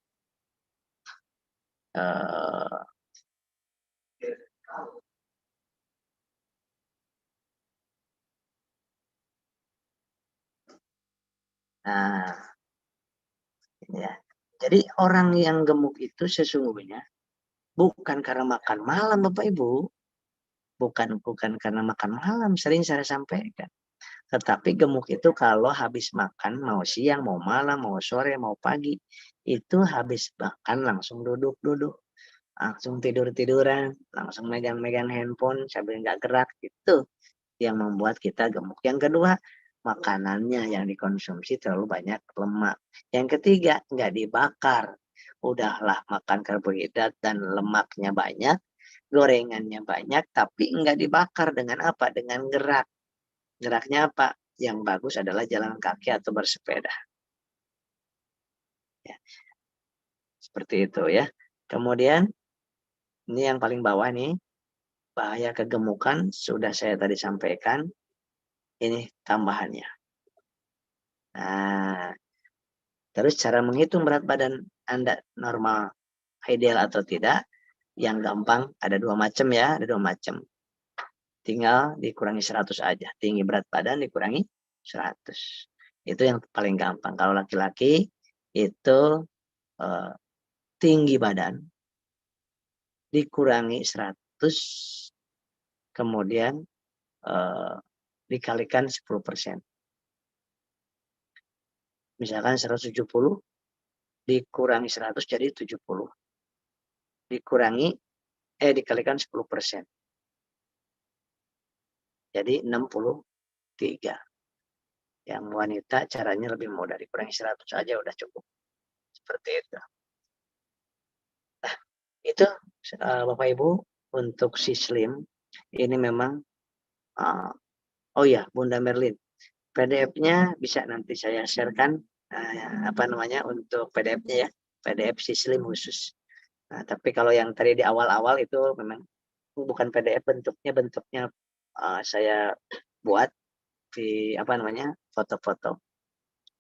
nah, ya. Jadi orang yang gemuk itu sesungguhnya bukan karena makan malam, Bapak Ibu. Bukan karena makan malam, sering saya sampaikan. Tetapi gemuk itu kalau habis makan, mau siang, mau malam, mau sore, mau pagi, itu habis makan langsung duduk-duduk, langsung tidur-tiduran, langsung megang-megang handphone sambil nggak gerak, itu yang membuat kita gemuk. Yang kedua, makanannya yang dikonsumsi terlalu banyak lemak. Yang ketiga, nggak dibakar. Udahlah makan karbohidrat dan lemaknya banyak, gorengannya banyak, tapi nggak dibakar dengan apa? Dengan gerak. Geraknya apa? Yang bagus adalah jalan kaki atau bersepeda. Ya, seperti itu ya. Kemudian, ini yang paling bawah nih, bahaya kegemukan sudah saya tadi sampaikan. Ini tambahannya. Nah, terus cara menghitung berat badan Anda normal, ideal atau tidak, yang gampang ada 2 macam ya, ada 2 macam. Tinggal dikurangi 100 aja, tinggi berat badan dikurangi 100. Itu yang paling gampang. Kalau laki-laki itu tinggi badan dikurangi 100, kemudian dikalikan 10%. Misalkan 170 dikurangi 100 jadi 70. Dikalikan 10%. Jadi 63. Yang wanita caranya lebih mudah, dikurangi 100 aja udah cukup. Seperti itu. Nah, itu Bapak Ibu untuk sislim ini memang oh ya, Bunda Merlin. PDF-nya bisa nanti saya sharekan untuk PDF-nya ya. PDF sislim khusus. Nah, tapi kalau yang tadi di awal-awal itu memang bukan PDF, bentuknya saya buat di foto-foto.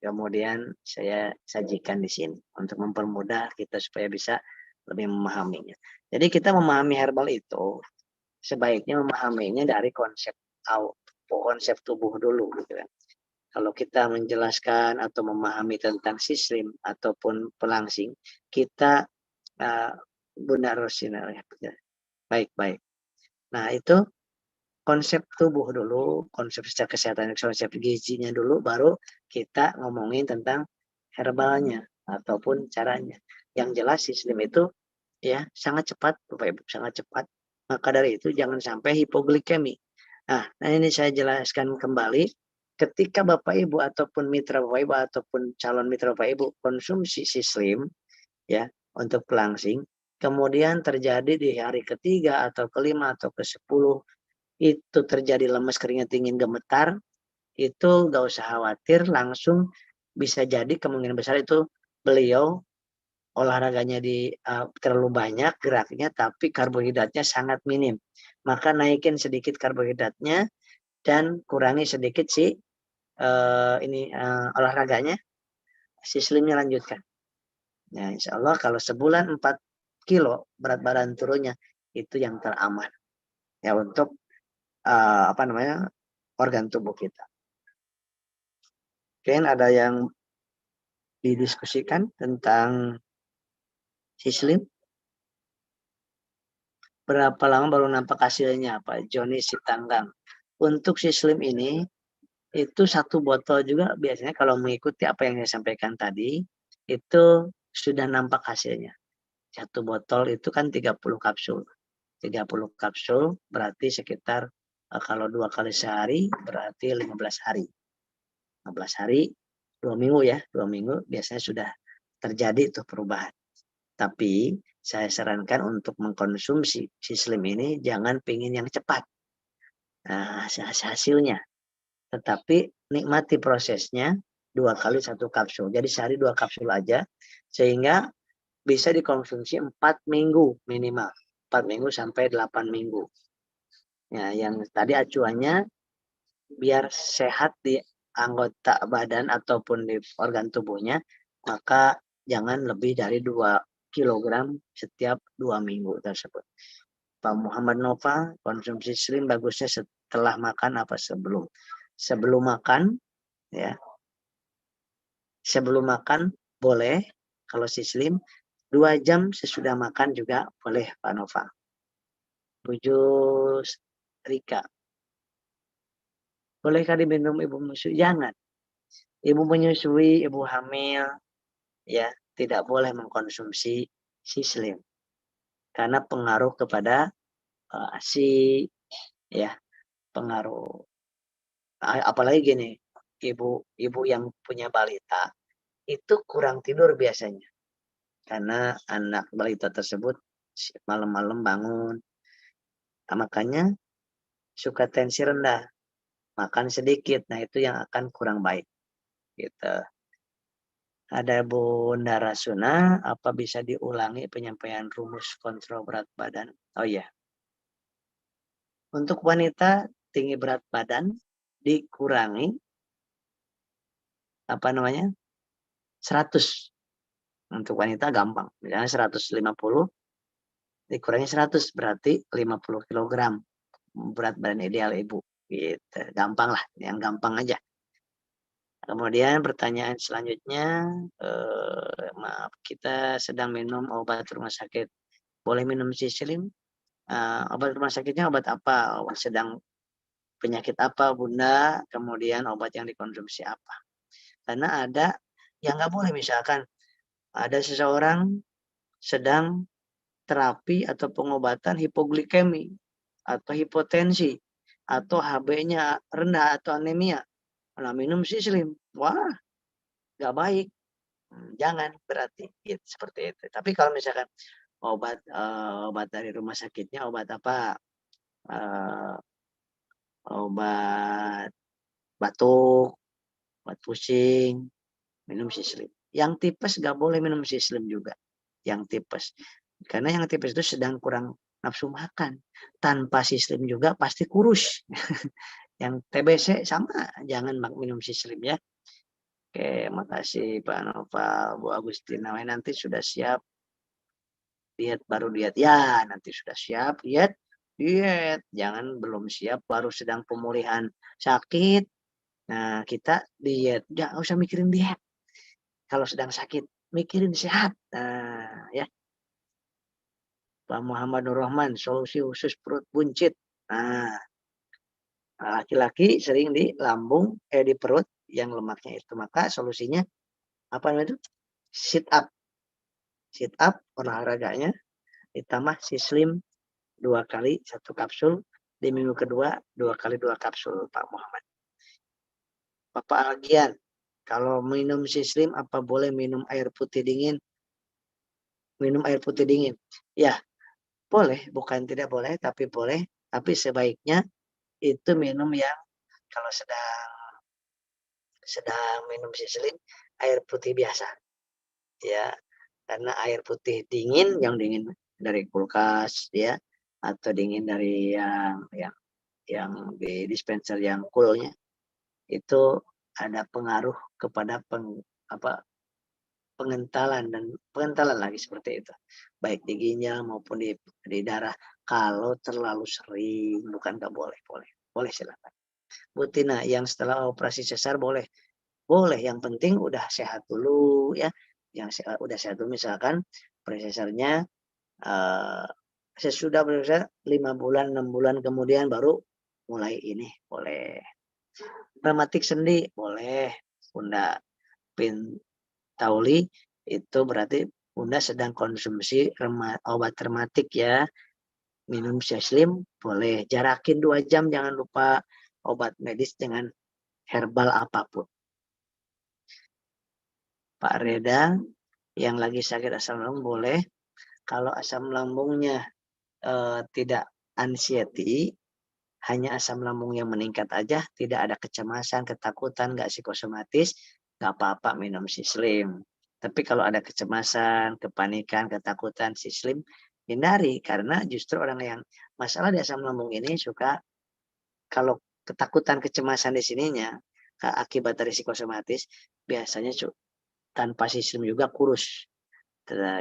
Kemudian saya sajikan di sini untuk mempermudah kita supaya bisa lebih memahaminya. Jadi kita memahami herbal itu sebaiknya memahaminya dari konsep tubuh dulu gitu kan. Kalau kita menjelaskan atau memahami tentang sislim ataupun pelangsing, kita Bunda Rosina ya. Baik. Nah, itu konsep tubuh dulu, konsep secara kesehatan, konsep gizinya dulu, baru kita ngomongin tentang herbalnya ataupun caranya. Yang jelas sislim itu ya sangat cepat, Bapak Ibu, sangat cepat. Maka dari itu jangan sampai hipoglikemi. Nah, ini saya jelaskan kembali. Ketika Bapak Ibu ataupun mitra Bapak Ibu ataupun calon mitra Bapak Ibu konsumsi sislim ya untuk pelangsing, kemudian terjadi di hari ketiga atau kelima atau ke-10 itu terjadi lemes, keringat dingin, gemetar, itu nggak usah khawatir, langsung bisa jadi kemungkinan besar itu beliau olahraganya terlalu banyak geraknya, tapi karbohidratnya sangat minim. Maka naikin sedikit karbohidratnya dan kurangi sedikit olahraganya, sislimnya lanjutkan. Ya, insya Allah kalau sebulan 4 kilo berat badan turunnya, itu yang teraman ya untuk organ tubuh kita. Mungkin ada yang didiskusikan tentang sislim. Berapa lama baru nampak hasilnya, Pak Joni Sitanggang? Untuk sislim ini, itu satu botol juga biasanya kalau mengikuti apa yang saya sampaikan tadi, itu sudah nampak hasilnya. Satu botol itu kan 30 kapsul. 30 kapsul berarti sekitar kalau 2 kali sehari berarti 15 hari. 15 hari, 2 minggu ya, 2 minggu biasanya sudah terjadi tuh perubahan. Tapi saya sarankan untuk mengkonsumsi sislim ini jangan pingin yang cepat. Nah, hasilnya. Tetapi nikmati prosesnya 2 kali 1 kapsul. Jadi sehari 2 kapsul aja sehingga bisa dikonsumsi 4 minggu minimal. 4 minggu sampai 8 minggu. Ya, yang tadi acuannya biar sehat di anggota badan ataupun di organ tubuhnya, maka jangan lebih dari 2 kilogram setiap 2 minggu tersebut. Pak Muhammad Nova, konsumsi slim bagusnya setelah makan apa sebelum? Sebelum makan, ya. Sebelum makan boleh, kalau si slim, 2 jam sesudah makan juga boleh, Pak Nova. Bujus Rika, bolehkah diminum ibu menyusui? Jangan. Ibu menyusui, ibu hamil, ya tidak boleh mengkonsumsi sislim karena pengaruh kepada ASI, ya pengaruh. Apalagi gini, ibu yang punya balita itu kurang tidur biasanya karena anak balita tersebut malam-malam bangun. Nah, makanya suka tensi rendah, makan sedikit, nah itu yang akan kurang baik gitu. Ada Bunda Rasuna, apa bisa diulangi penyampaian rumus kontrol berat badan? Oh iya. Untuk wanita tinggi berat badan dikurangi 100. Untuk wanita gampang. Misalnya 150 dikurangi 100 berarti 50 kg berat badan ideal ibu. Gitu. Gampang lah, yang gampang aja. Kemudian pertanyaan selanjutnya, maaf, kita sedang minum obat rumah sakit. Boleh minum sislim? Obat rumah sakitnya obat apa? Sedang penyakit apa, Bunda? Kemudian obat yang dikonsumsi apa? Karena ada yang nggak boleh, misalkan ada seseorang sedang terapi atau pengobatan hipoglikemi atau hipotensi atau HB-nya rendah atau anemia. Nah, minum sislim. Wah, nggak baik. Jangan berarti gitu, seperti itu. Tapi kalau misalkan obat dari rumah sakitnya obat apa? Obat batuk, obat pusing, minum sislim. Yang tipes nggak boleh minum sislim juga. Yang tipes. Karena yang tipes itu sedang kurang nafsu makan. Tanpa sislim juga pasti kurus. Yang TBC sama, jangan minum sislim ya. Oke, makasih Pak Nova, Bu Agustina. Nanti sudah siap diet, baru diet. Ya, nanti sudah siap diet. Diet, jangan belum siap baru sedang pemulihan sakit. Nah, kita diet, jangan usah mikirin diet. Kalau sedang sakit, mikirin sehat. Nah, ya. Pak Muhammad Nur Rahman, solusi khusus perut buncit. Nah, laki-laki sering di lambung, di perut yang lemaknya itu. Maka solusinya apa namanya itu? Sit up. Sit up olahraganya ditambah sislim 2 kali 1 kapsul. Di minggu kedua 2 kali 2 kapsul, Pak Muhammad. Bapak Algian, kalau minum sislim apa boleh minum air putih dingin? Minum air putih dingin. Ya, boleh, bukan tidak boleh, tapi boleh. Tapi sebaiknya itu minum yang kalau sedang minum sislim air putih biasa. Ya, karena air putih dingin, yang dingin dari kulkas ya, atau dingin dari yang di dispenser yang coolnya, itu ada pengaruh kepada pengentalan lagi seperti itu. Baik di ginjal maupun di darah. Kalau terlalu sering, bukan nggak boleh, boleh. Boleh silakan. Bu Tina, yang setelah operasi sesar boleh? Boleh, yang penting udah sehat dulu ya. Udah sehat dulu, misalkan prosesarnya sesudah proses 5 bulan, 6 bulan kemudian baru mulai ini, boleh. Rematik sendi, boleh. Bunda Pintauli, itu berarti Bunda sedang konsumsi obat rematik ya. Minum Seslim, boleh. Jarakin 2 jam, jangan lupa obat medis dengan herbal apapun. Pak Reda, yang lagi sakit asam lambung boleh. Kalau asam lambungnya tidak anxiety, hanya asam lambung yang meningkat aja, tidak ada kecemasan, ketakutan, nggak psikosomatis, nggak apa-apa minum Sislim. Tapi kalau ada kecemasan, kepanikan, ketakutan, Sislim hindari, karena justru orang yang masalah di asam lambung ini suka, kalau ketakutan, kecemasan di sininya akibat dari psikosomatis, biasanya tanpa Sislim juga kurus.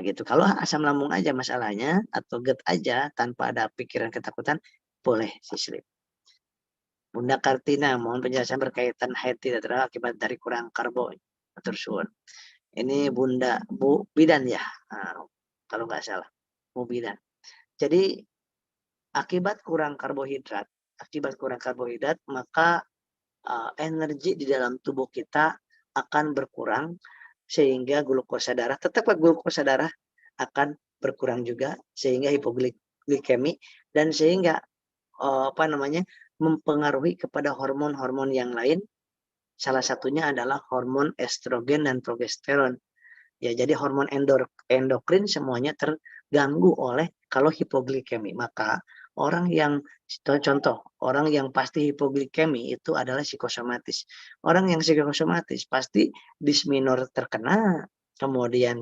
Gitu. Kalau asam lambung aja masalahnya atau GERD aja tanpa ada pikiran ketakutan, boleh Sislim. Bunda Kartina, mohon penjelasan berkaitan haid tidak terlalu akibat dari kurang karbo. Atur suwun. Ini Bunda Bu Bidan ya, kalau nggak salah, Bu Bidan. Jadi akibat kurang karbohidrat, maka energi di dalam tubuh kita akan berkurang, sehingga glukosa darah, glukosa darah akan berkurang juga, sehingga hipoglikemi, dan sehingga mempengaruhi kepada hormon-hormon yang lain. Salah satunya adalah hormon estrogen dan progesteron. Ya, jadi hormon endokrin semuanya terganggu oleh kalau hipoglikemi. Maka orang yang pasti hipoglikemi itu adalah psikosomatis. Orang yang psikosomatis pasti disminor terkena, kemudian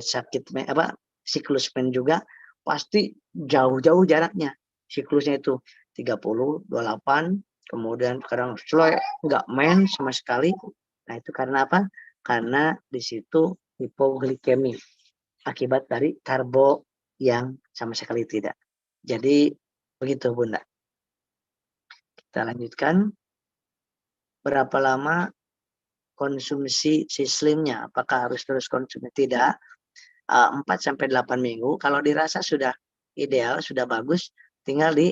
siklus men juga pasti jauh-jauh jaraknya. Siklusnya itu 30, 28, kemudian kadang nggak men sama sekali. Nah, itu karena apa? Karena di situ hipoglikemi akibat dari karbo yang sama sekali tidak. Jadi begitu Bunda. Kita lanjutkan. Berapa lama konsumsi Sislimnya? Apakah harus terus konsumsi? Tidak. 4-8 minggu. Kalau dirasa sudah ideal, sudah bagus, tinggal di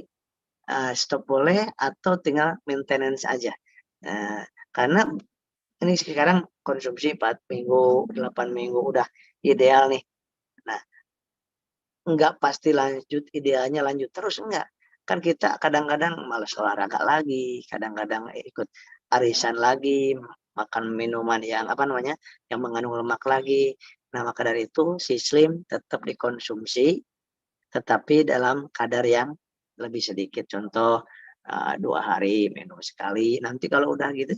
stop boleh atau tinggal maintenance aja. Karena ini sekarang konsumsi 4 minggu, 8 minggu udah ideal nih. Nah, enggak pasti lanjut, idealnya lanjut terus, enggak. Kan kita kadang-kadang malas olahraga lagi, kadang-kadang ikut arisan lagi, makan minuman yang yang mengandung lemak lagi. Nah, maka dari itu Sislim tetap dikonsumsi, tetapi dalam kadar yang lebih sedikit. Contoh 2 hari minum sekali. Nanti kalau udah gitu,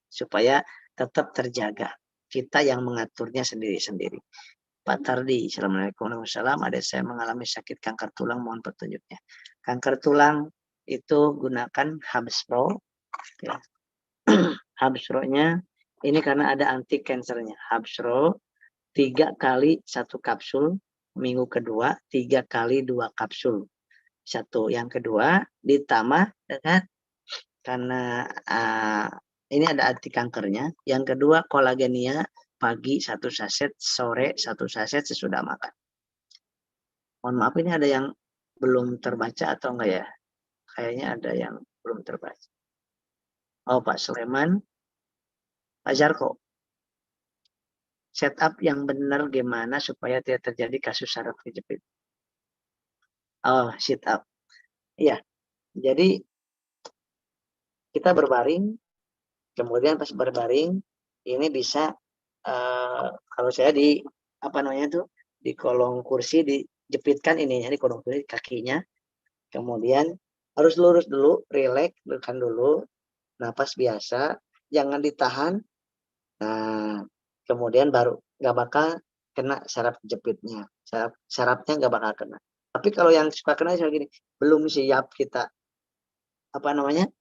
supaya tetap terjaga. Kita yang mengaturnya sendiri-sendiri. Pak Tardi, Assalamualaikum warahmatullahi wabarakatuh. Ada saya mengalami sakit kanker tulang, mohon petunjuknya. Kanker tulang itu gunakan Habspro. Ya. Habspro-nya ini karena ada anti cancernya. Habspro 3 kali 1 kapsul, minggu kedua 3 kali 2 kapsul. 1. Yang kedua ditambah dengan, karena ini ada anti kankernya. Yang kedua kolagenia, pagi 1 saset, sore 1 saset sesudah makan. Mohon maaf, ini ada yang belum terbaca atau enggak ya? Kayaknya ada yang belum terbaca. Oh, Pak Sulaiman. Pak Jarko. Setup yang benar gimana supaya tidak terjadi kasus saraf kejepit? Oh, sit up. Iya. Jadi kita berbaring, kemudian pas berbaring ini bisa kalau saya di di kolong kursi dijepitkan ininya di kolong kursi kakinya, kemudian harus lurus dulu, rileks, dulu, napas biasa, jangan ditahan. Nah, kemudian baru nggak bakal kena saraf jepitnya, sarafnya nggak bakal kena. Tapi kalau yang suka kena kayak gini, belum siap kita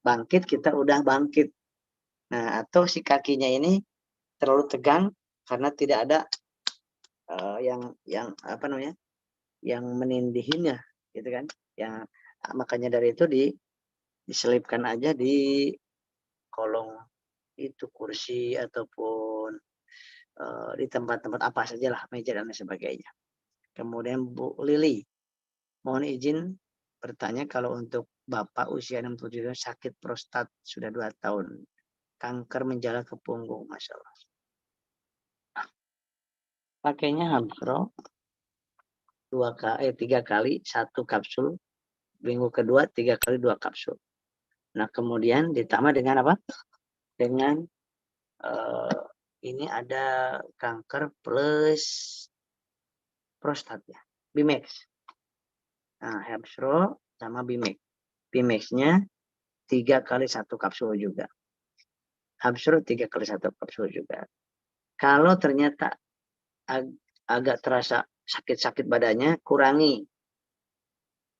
bangkit, kita udah bangkit. Nah, atau si kakinya ini terlalu tegang karena tidak ada yang apa namanya, yang menindihinnya, gitu kan? Yang makanya dari itu diselipkan aja di kolong itu kursi ataupun di tempat-tempat apa sajalah, meja dan lain sebagainya. Kemudian Bu Lili, mohon izin bertanya kalau untuk Bapak usia 67 tahun sakit prostat sudah 2 tahun, kanker menjalar ke punggung, Masya Allah. Pakainya Habsro 3 kali 1 kapsul, minggu kedua 3 kali 2 kapsul. Nah kemudian ditambah dengan apa? Dengan ini ada kanker plus prostat ya, Bimex. Nah, Habsro sama Bimex. Bimex-nya 3 kali 1 kapsul juga. Habsro 3 kali 1 kapsul juga. Kalau ternyata agak terasa sakit-sakit badannya, kurangi.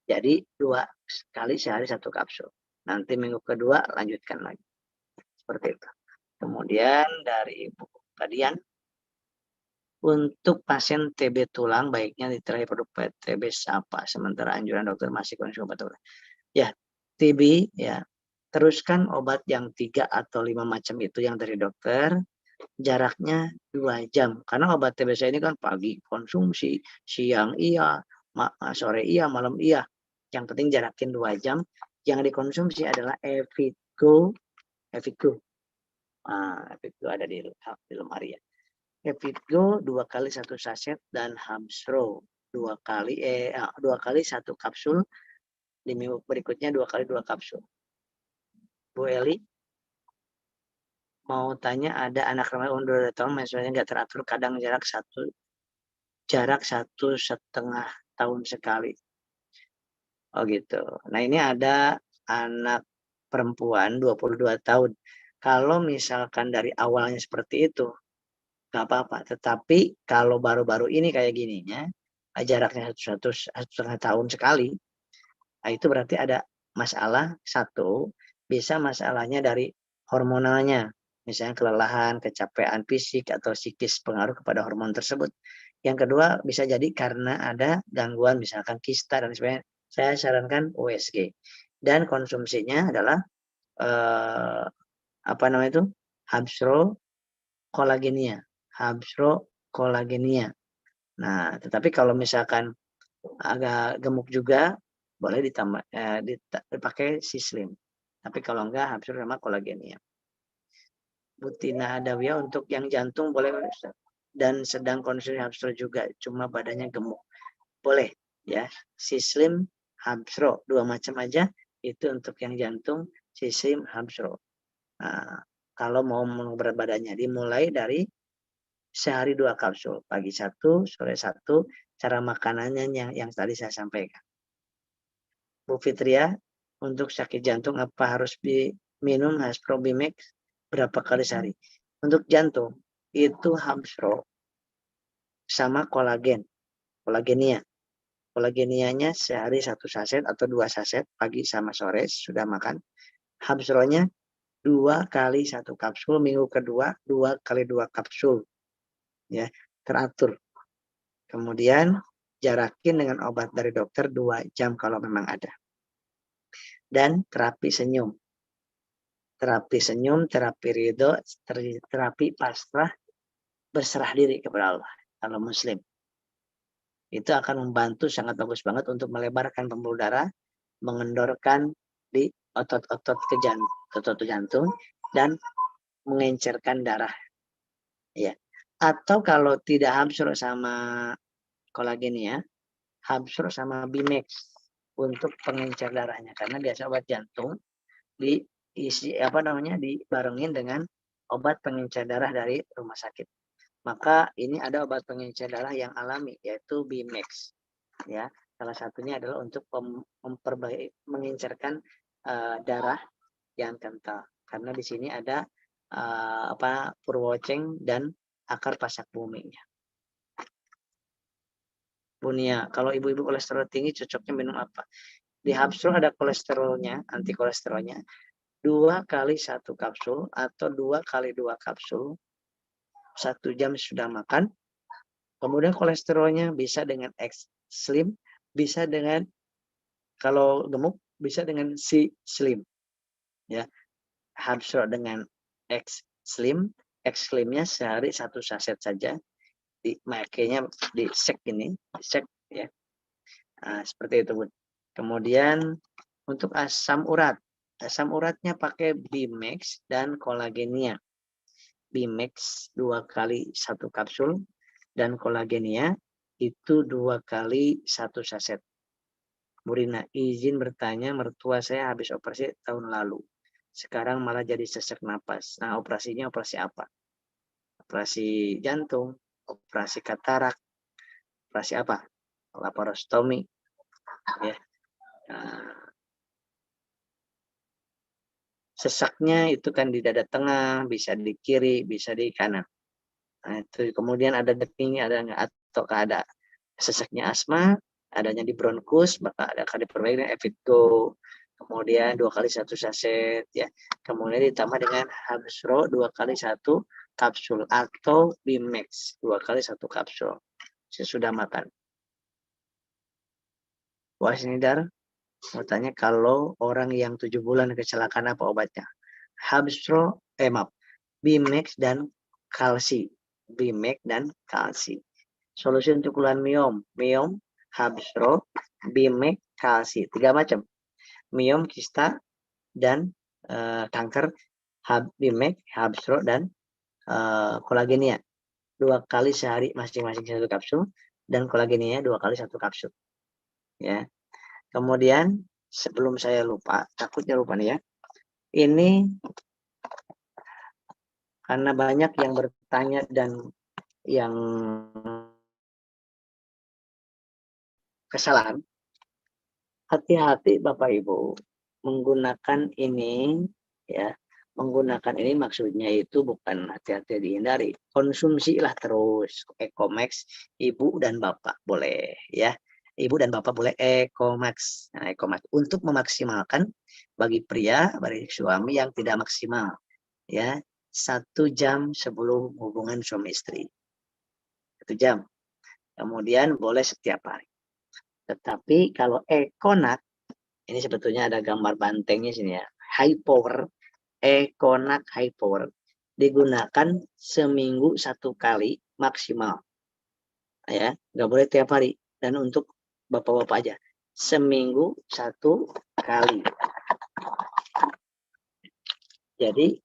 Jadi 2 kali sehari 1 kapsul. Nanti minggu kedua lanjutkan lagi. Seperti itu. Kemudian dari Ibu Kadian, untuk pasien TB tulang baiknya diterai produk TB apa sementara anjuran dokter masih konsumsi obat tulang. Ya, TB ya, teruskan obat yang 3 atau 5 macam itu yang dari dokter, jaraknya 2 jam. Karena obat TBC ini kan pagi konsumsi, siang iya, sore iya, malam iya. Yang penting jarakin 2 jam. Yang dikonsumsi adalah Evigo. Evigo ada di lemari ya. Evigo 2 kali 1 saset dan Habsro 2 kali 1 kapsul. Di minggu berikutnya 2 kali 2 kapsul. Bu Eli mau tanya, ada anak remaja umur 2 tahun menstruasinya nggak teratur, kadang jarak 1,5 tahun sekali. Oh gitu. Nah ini ada anak perempuan 22 tahun. Kalau misalkan dari awalnya seperti itu, nggak apa-apa. Tetapi kalau baru-baru ini kayak gininya, jaraknya 1,5 tahun sekali, nah itu berarti ada masalah. Satu, bisa masalahnya dari hormonalnya. Misalnya kelelahan, kecapean fisik, atau psikis pengaruh kepada hormon tersebut. Yang kedua, bisa jadi karena ada gangguan misalkan kista dan sebagainya. Saya sarankan USG. Dan konsumsinya adalah apa namanya itu? Habsro kolagenia. Habsro kolagenia. Nah, tetapi kalau misalkan agak gemuk juga, boleh ditambah dipakai Sislim. Tapi kalau enggak, Habsro sama kolagenia. Butina Adawiyah, untuk yang jantung boleh dan sedang konsumsi Habsro juga, cuma badannya gemuk. Boleh ya, Sislim, Habsro, 2 macam aja. Itu untuk yang jantung, Sislim, Habsro. Nah, kalau mau berat badannya, dimulai dari sehari 2 kapsul, pagi 1, sore 1. Cara makanannya yang tadi saya sampaikan. Bu Fitria, untuk sakit jantung apa harus minum Habsro Bimex berapa kali sehari? Untuk jantung itu Habsro sama kolagenia. Kolagenianya sehari 1 saset atau 2 saset, pagi sama sore sudah makan. Habsronya 2 kali 1 kapsul, minggu kedua 2 kali 2 kapsul. Ya, teratur. Kemudian jarakin dengan obat dari dokter 2 jam kalau memang ada. Dan terapi senyum. Terapi senyum, terapi ridho, terapi pasrah, berserah diri kepada Allah. Kalau muslim. Itu akan membantu sangat bagus banget untuk melebarkan pembuluh darah, mengendorkan di otot-otot jantung, dan mengencerkan darah. Ya. Atau kalau tidak Habsro sama kolagenia, Habsro sama Bimex untuk pengencer darahnya. Karena biasa obat jantung dibarengin dengan obat pengencer darah dari rumah sakit. Maka ini ada obat pengencer darah yang alami, yaitu Bimex. Ya, salah satunya adalah untuk mengencerkan darah yang kental. Karena di sini ada purwoceng dan akar pasak buminya. Bunia, kalau ibu-ibu kolesterol tinggi cocoknya minum apa? Di Habsro ada kolesterolnya, anti kolesterolnya. 2 kali 1 kapsul atau 2 kali 2 kapsul. 1 jam sudah makan. Kemudian kolesterolnya bisa dengan X slim, bisa dengan kalau gemuk bisa dengan C slim, ya. Habsro dengan X slim nya sehari 1 saset saja, makanya di shake ini, shake ya. Nah, seperti itu, Bun. Kemudian untuk asam uratnya pakai Bimax dan kolagenia. Bimax 2 kali 1 kapsul dan kolagenia itu 2 kali 1 saset. Murina, izin bertanya, mertua saya habis operasi tahun lalu. Sekarang malah jadi sesak napas. Nah, operasinya operasi apa? Operasi jantung, operasi katarak, operasi apa? Laparostomi, ya. Nah, sesaknya itu kan di dada tengah, bisa di kiri, bisa di kanan. Nah, itu kemudian ada dekingnya, ada nggak, ataukah ada sesaknya asma, adanya di bronkus, maka ada kali diperbaiki dengan Evitgo. Kemudian 2 kali 1 saset, ya. Kemudian ditambah dengan Habsro 2 kali 1 kapsul atau Bimax 2 kali 1 kapsul sesudah makan. Wah, Nidar mau tanya, kalau orang yang 7 bulan kecelakaan apa obatnya? Habsro, Bimax dan kalsi. Bimax dan kalsi. Solusi untuk keluhan miom, Habsro, Bimax, kalsi. 3 macam. Miom, kista, dan kanker, Bimax, Habsro, dan kolagenia. 2 kali sehari masing-masing 1 kapsul, dan kolagenia 2 kali 1 kapsul. Ya. Kemudian sebelum saya lupa, takutnya lupa nih ya. Ini karena banyak yang bertanya dan yang kesalahan. Hati-hati Bapak Ibu menggunakan ini, ya. Menggunakan ini maksudnya itu bukan hati-hati dihindari. Konsumsilah terus Ecomax, Ibu dan Bapak boleh, ya. Ibu dan Bapak boleh Ecomax. Nah, Ecomax untuk memaksimalkan bagi pria, bagi suami yang tidak maksimal, ya. 1 jam sebelum hubungan suami istri. 1 jam. Kemudian boleh setiap hari. Tetapi kalau Econac, ini sebetulnya ada gambar bantengnya sini ya. High power, Econac high power digunakan seminggu 1 kali maksimal. Ya, nggak boleh tiap hari. Dan untuk bapak-bapak aja, seminggu 1 kali. Jadi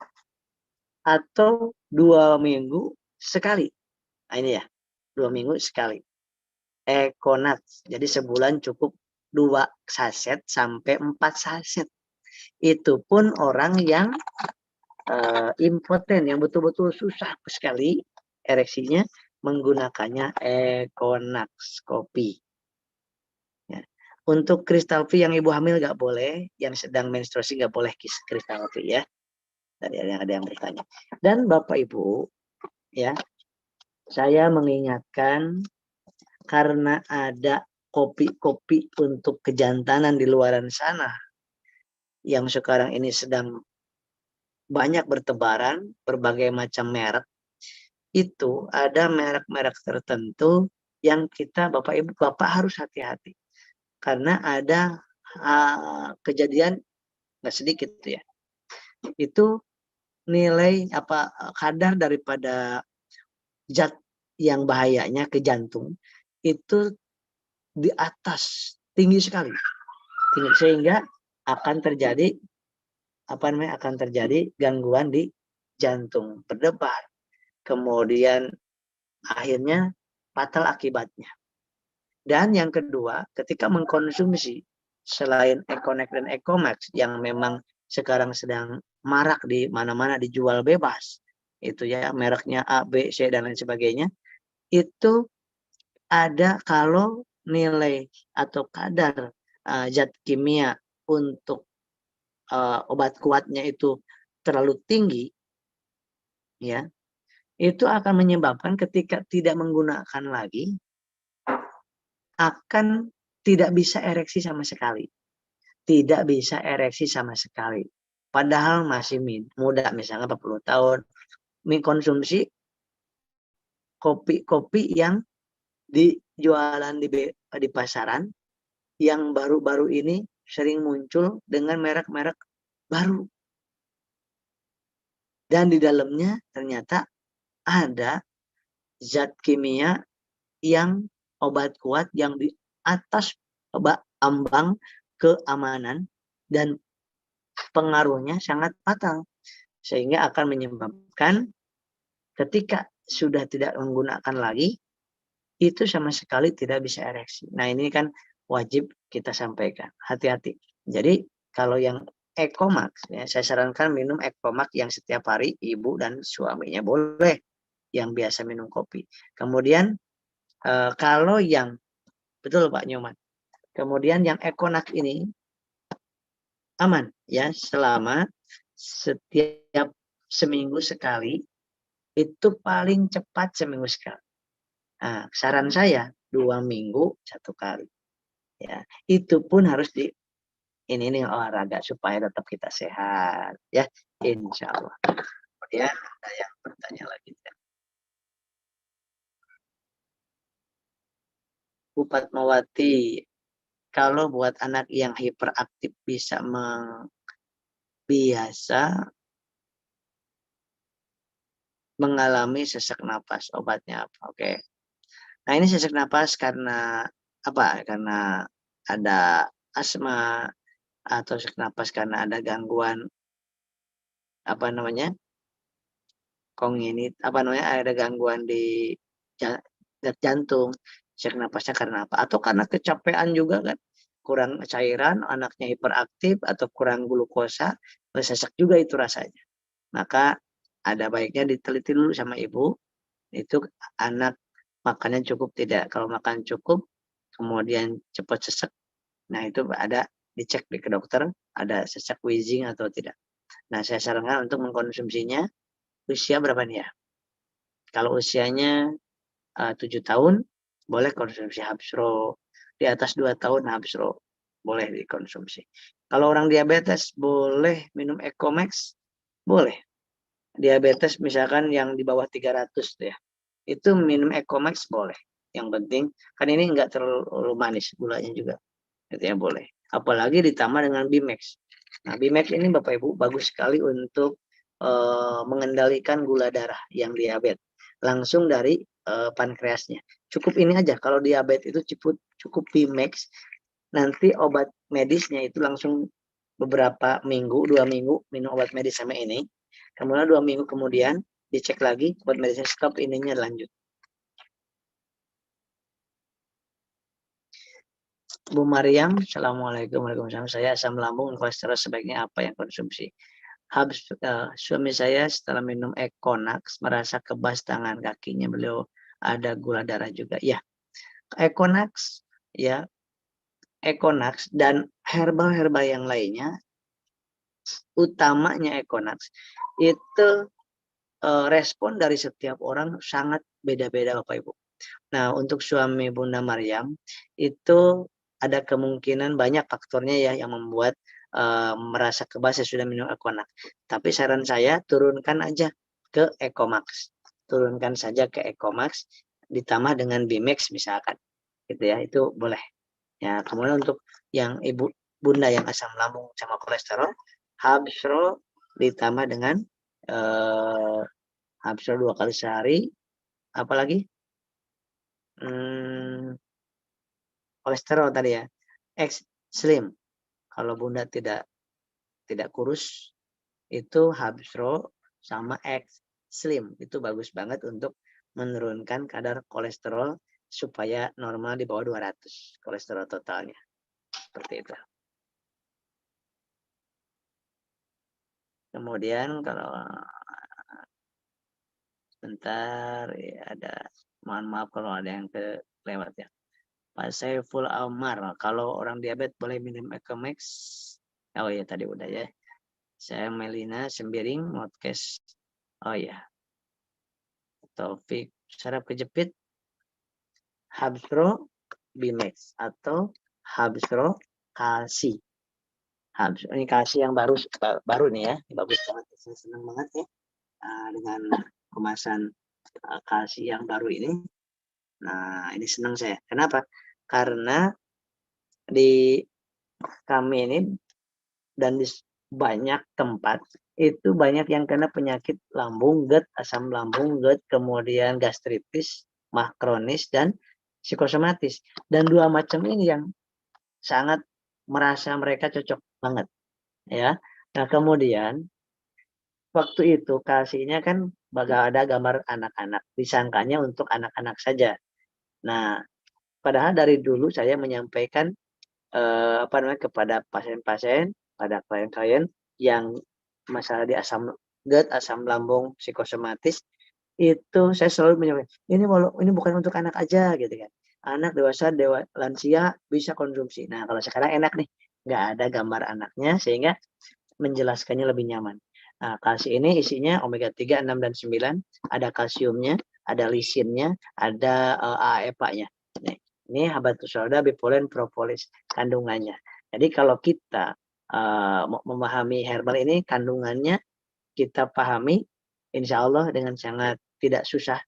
atau 2 minggu sekali. Nah, ini ya, 2 minggu sekali. Econac. Jadi sebulan cukup 2 saset sampai 4 saset. Itu pun orang yang impoten, yang betul-betul susah sekali ereksinya, menggunakannya Econax kopi. Ya. Untuk kristal V yang ibu hamil nggak boleh, yang sedang menstruasi nggak boleh kristal V ya. Tadi ada yang bertanya. Dan Bapak Ibu, ya, saya mengingatkan karena ada kopi-kopi untuk kejantanan di luaran sana yang sekarang ini sedang banyak bertebaran, berbagai macam merek. Itu ada merek-merek tertentu yang kita Bapak Ibu Bapak harus hati-hati. Karena ada kejadian nggak sedikit ya. Itu nilai kadar daripada zat yang bahayanya ke jantung itu di atas, tinggi sekali. Sehingga akan terjadi gangguan di jantung, berdebar. Kemudian akhirnya fatal akibatnya. Dan yang kedua, ketika mengkonsumsi selain Econac dan Ecomax yang memang sekarang sedang marak di mana-mana dijual bebas, itu ya mereknya A, B, C dan lain sebagainya, itu ada kalau nilai atau kadar zat kimia untuk obat kuatnya itu terlalu tinggi, ya, itu akan menyebabkan ketika tidak menggunakan lagi akan tidak bisa ereksi sama sekali. Tidak bisa ereksi sama sekali. Padahal masih muda, misalnya 40 tahun, mengkonsumsi kopi-kopi yang di jualan di pasaran yang baru-baru ini sering muncul dengan merek-merek baru. Dan di dalamnya ternyata ada zat kimia yang obat kuat yang di atas ambang keamanan dan pengaruhnya sangat fatal. Sehingga akan menyebabkan ketika sudah tidak menggunakan lagi, itu sama sekali tidak bisa ereksi. Nah ini kan wajib kita sampaikan, hati-hati. Jadi kalau yang Ecomax, ya, saya sarankan minum Ecomax yang setiap hari ibu dan suaminya boleh, yang biasa minum kopi. Kemudian kalau yang, betul Pak Nyoman, kemudian yang Econax ini aman ya selama setiap seminggu sekali, itu paling cepat seminggu sekali. Nah, saran saya 2 minggu 1 kali. Ya, itu pun harus di ini olahraga supaya tetap kita sehat ya, insya Allah. Kemudian ada yang bertanya lagi ya. Bu Fatmawati, kalau buat anak yang hiperaktif bisa biasa mengalami sesak napas, obatnya apa? Oke. Nah ini sesak napas karena apa? Karena ada asma atau sesak napas karena ada gangguan apa namanya? Konginit, apa namanya? Ada gangguan di jantung. Sesak napasnya karena apa? Atau karena kecapean juga kan? Kurang cairan, anaknya hiperaktif atau kurang glukosa, sesak juga itu rasanya. Maka ada baiknya diteliti dulu sama ibu, itu anak makannya cukup tidak. Kalau makan cukup, kemudian cepat sesak, nah itu ada dicek ke dokter, ada sesak wheezing atau tidak. Nah saya sarankan untuk mengkonsumsinya usia berapa nih ya? Kalau usianya 7 tahun, boleh konsumsi Habsro. Di atas 2 tahun Habsro boleh dikonsumsi. Kalau orang diabetes boleh minum Ecomax, boleh. Diabetes misalkan yang di bawah 300 ya, itu minum Ecomax boleh. Yang penting kan ini enggak terlalu manis gulanya juga, itu ya boleh. Apalagi ditambah dengan Bimax. Nah Bimax ini Bapak Ibu bagus sekali untuk mengendalikan gula darah yang diabetes langsung dari pankreasnya. Cukup ini aja, kalau diabetes itu cukup Bimax, nanti obat medisnya itu langsung beberapa minggu, 2 minggu minum obat medis sama ini. Kemudian 2 minggu kemudian dicek lagi obat medisnya stop, ininya lanjut. Bu Mariam, Assalamualaikum. Waalaikumsalam. Saya asam lambung dan kolesterol, sebaiknya apa yang konsumsi? Suami saya setelah minum Econax merasa kebas tangan kakinya, beliau ada gula darah juga. Ya, Econax ya, Econax dan herbal-herbal yang lainnya, utamanya Econax itu respon dari setiap orang sangat beda-beda Bapak Ibu. Nah, untuk suami Bunda Maryam itu ada kemungkinan banyak faktornya ya yang membuat merasa kebas sudah minum Econax. Tapi saran saya turunkan aja ke Ecomax. Turunkan saja ke Ecomax ditambah dengan Bimax misalkan. Gitu ya, itu boleh. Ya, kemudian untuk yang ibu bunda yang asam lambung sama kolesterol, Habsro ditambah dengan Habsro 2 kali sehari, apalagi kolesterol tadi ya, X Slim. Kalau bunda tidak kurus, itu Habsro sama X Slim itu bagus banget untuk menurunkan kadar kolesterol supaya normal di bawah 200 kolesterol totalnya. Seperti itu. Kemudian kalau sebentar ya, ada, mohon maaf kalau ada yang kelewat ya. Pak Saiful Amar, kalau orang diabetes boleh minum Ecomax? Oh ya tadi udah ya. Saya Melina Sembiring podcast. Oh ya. Taufik saraf kejepit, Habsro Bimax atau Habsro Kalsi. Habsro ini kalsi yang baru nih ya, bagus banget. Saya senang banget ya dengan kemasan kalsi yang baru ini. Nah, ini senang saya. Kenapa? Karena di kami ini dan di banyak tempat itu banyak yang kena penyakit lambung, GERD, asam lambung, GERD, kemudian gastritis, mah kronis, dan psikosomatis. Dan dua macam ini yang sangat merasa mereka cocok banget, ya. Nah, kemudian waktu itu kasihnya kan ada gambar anak-anak, disangkanya untuk anak-anak saja. Nah, padahal dari dulu saya menyampaikan kepada pasien-pasien, pada klien-klien yang masalah di asam GERD, asam lambung, psikosomatis, itu saya selalu menyampaikan, ini bukan untuk anak aja gitu kan. Anak, dewasa, lansia bisa konsumsi. Nah, kalau sekarang enak nih, nggak ada gambar anaknya sehingga menjelaskannya lebih nyaman. Nah, kalsi ini isinya omega 3, 6, dan 9, ada kalsiumnya, ada lisinnya, ada AEPA-nya. Ini habatus sauda, bipolen, propolis kandungannya. Jadi kalau kita memahami herbal ini, kandungannya kita pahami, insya Allah dengan sangat tidak susah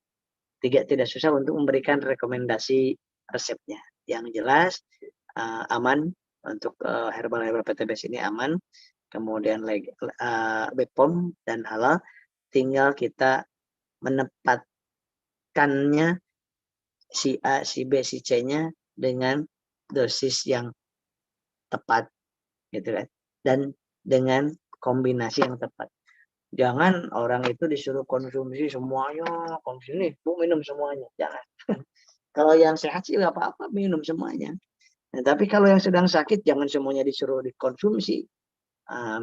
untuk memberikan rekomendasi resepnya. Yang jelas aman untuk herbal PTBS ini aman, kemudian BPOM dan halal, tinggal kita menempatkannya si A, si B, si C-nya dengan dosis yang tepat gitu kan, dan dengan kombinasi yang tepat. Jangan orang itu disuruh konsumsi semuanya, konsumsi minum semuanya, jangan. Kalau yang sehat sih nggak apa-apa minum semuanya. Nah, tapi kalau yang sedang sakit jangan semuanya disuruh dikonsumsi.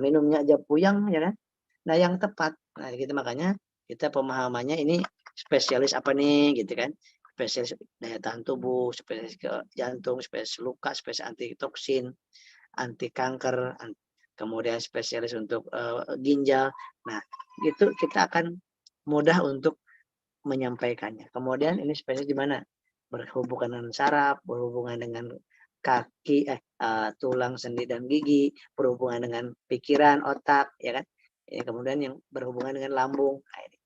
Minumnya aja puyang ya kan. Nah, yang tepat. Nah, gitu makanya kita pemahamannya ini spesialis apa nih gitu kan. Spesialis daya tahan tubuh, spesialis ke jantung, spesialis luka, spesialis anti toksin, anti kanker, kemudian spesialis untuk ginjal. Nah, itu kita akan mudah untuk menyampaikannya. Kemudian ini spesialis di mana? Berhubungan dengan saraf, berhubungan dengan kaki, tulang, sendi, dan gigi, berhubungan dengan pikiran, otak, ya kan? Kemudian yang berhubungan dengan lambung. Nah, ini.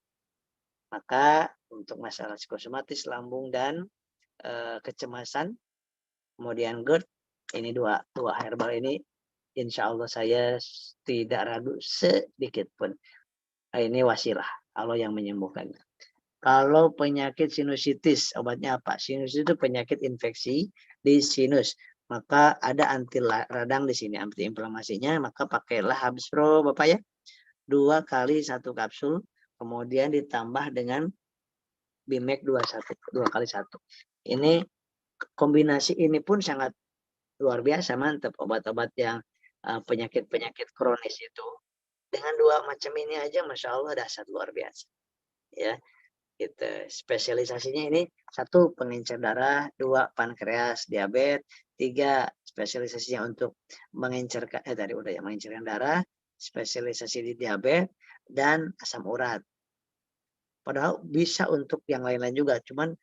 Maka untuk masalah psikosomatis, lambung, dan kecemasan, kemudian GERD, ini dua herbal ini, insya Allah saya tidak ragu sedikit pun. Ini wasilah Allah yang menyembuhkan. Kalau penyakit sinusitis, obatnya apa? Sinusitis itu penyakit infeksi di sinus. Maka ada anti radang di sini, anti inflamasinya. Maka pakailah Habsro, Bapak ya. 2 kali 1 kapsul. Kemudian ditambah dengan Bimek 2 kali 1. Ini kombinasi ini pun sangat luar biasa, mantap. Obat-obat yang penyakit-penyakit kronis itu. Dengan 2 macam ini aja, Masya Allah, dahsyat luar biasa. Ya. Gitu. Spesialisasinya ini 1 pengencer darah, 2 pankreas, diabetes, 3 spesialisasinya untuk mengencerkan mengencerkan darah, spesialisasi di diabetes dan asam urat. Padahal bisa untuk yang lain-lain juga, cuman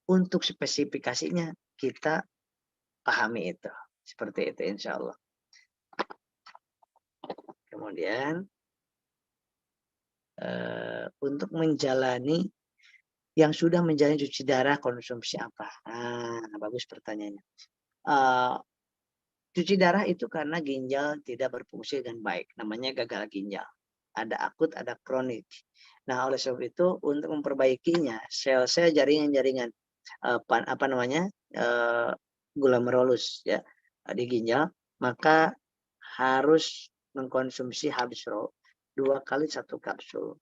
untuk spesifikasinya kita pahami itu. Seperti itu insya Allah. Kemudian untuk menjalani yang sudah menjalani cuci darah, konsumsi apa? Nah, bagus pertanyaannya. Cuci darah itu karena ginjal tidak berfungsi dengan baik. Namanya gagal ginjal. Ada akut, ada kronik. Nah, oleh sebab itu untuk memperbaikinya, sel-sel jaringan-jaringan glomerulus ya di ginjal, maka harus mengkonsumsi Habsro 2 kali 1 kapsul.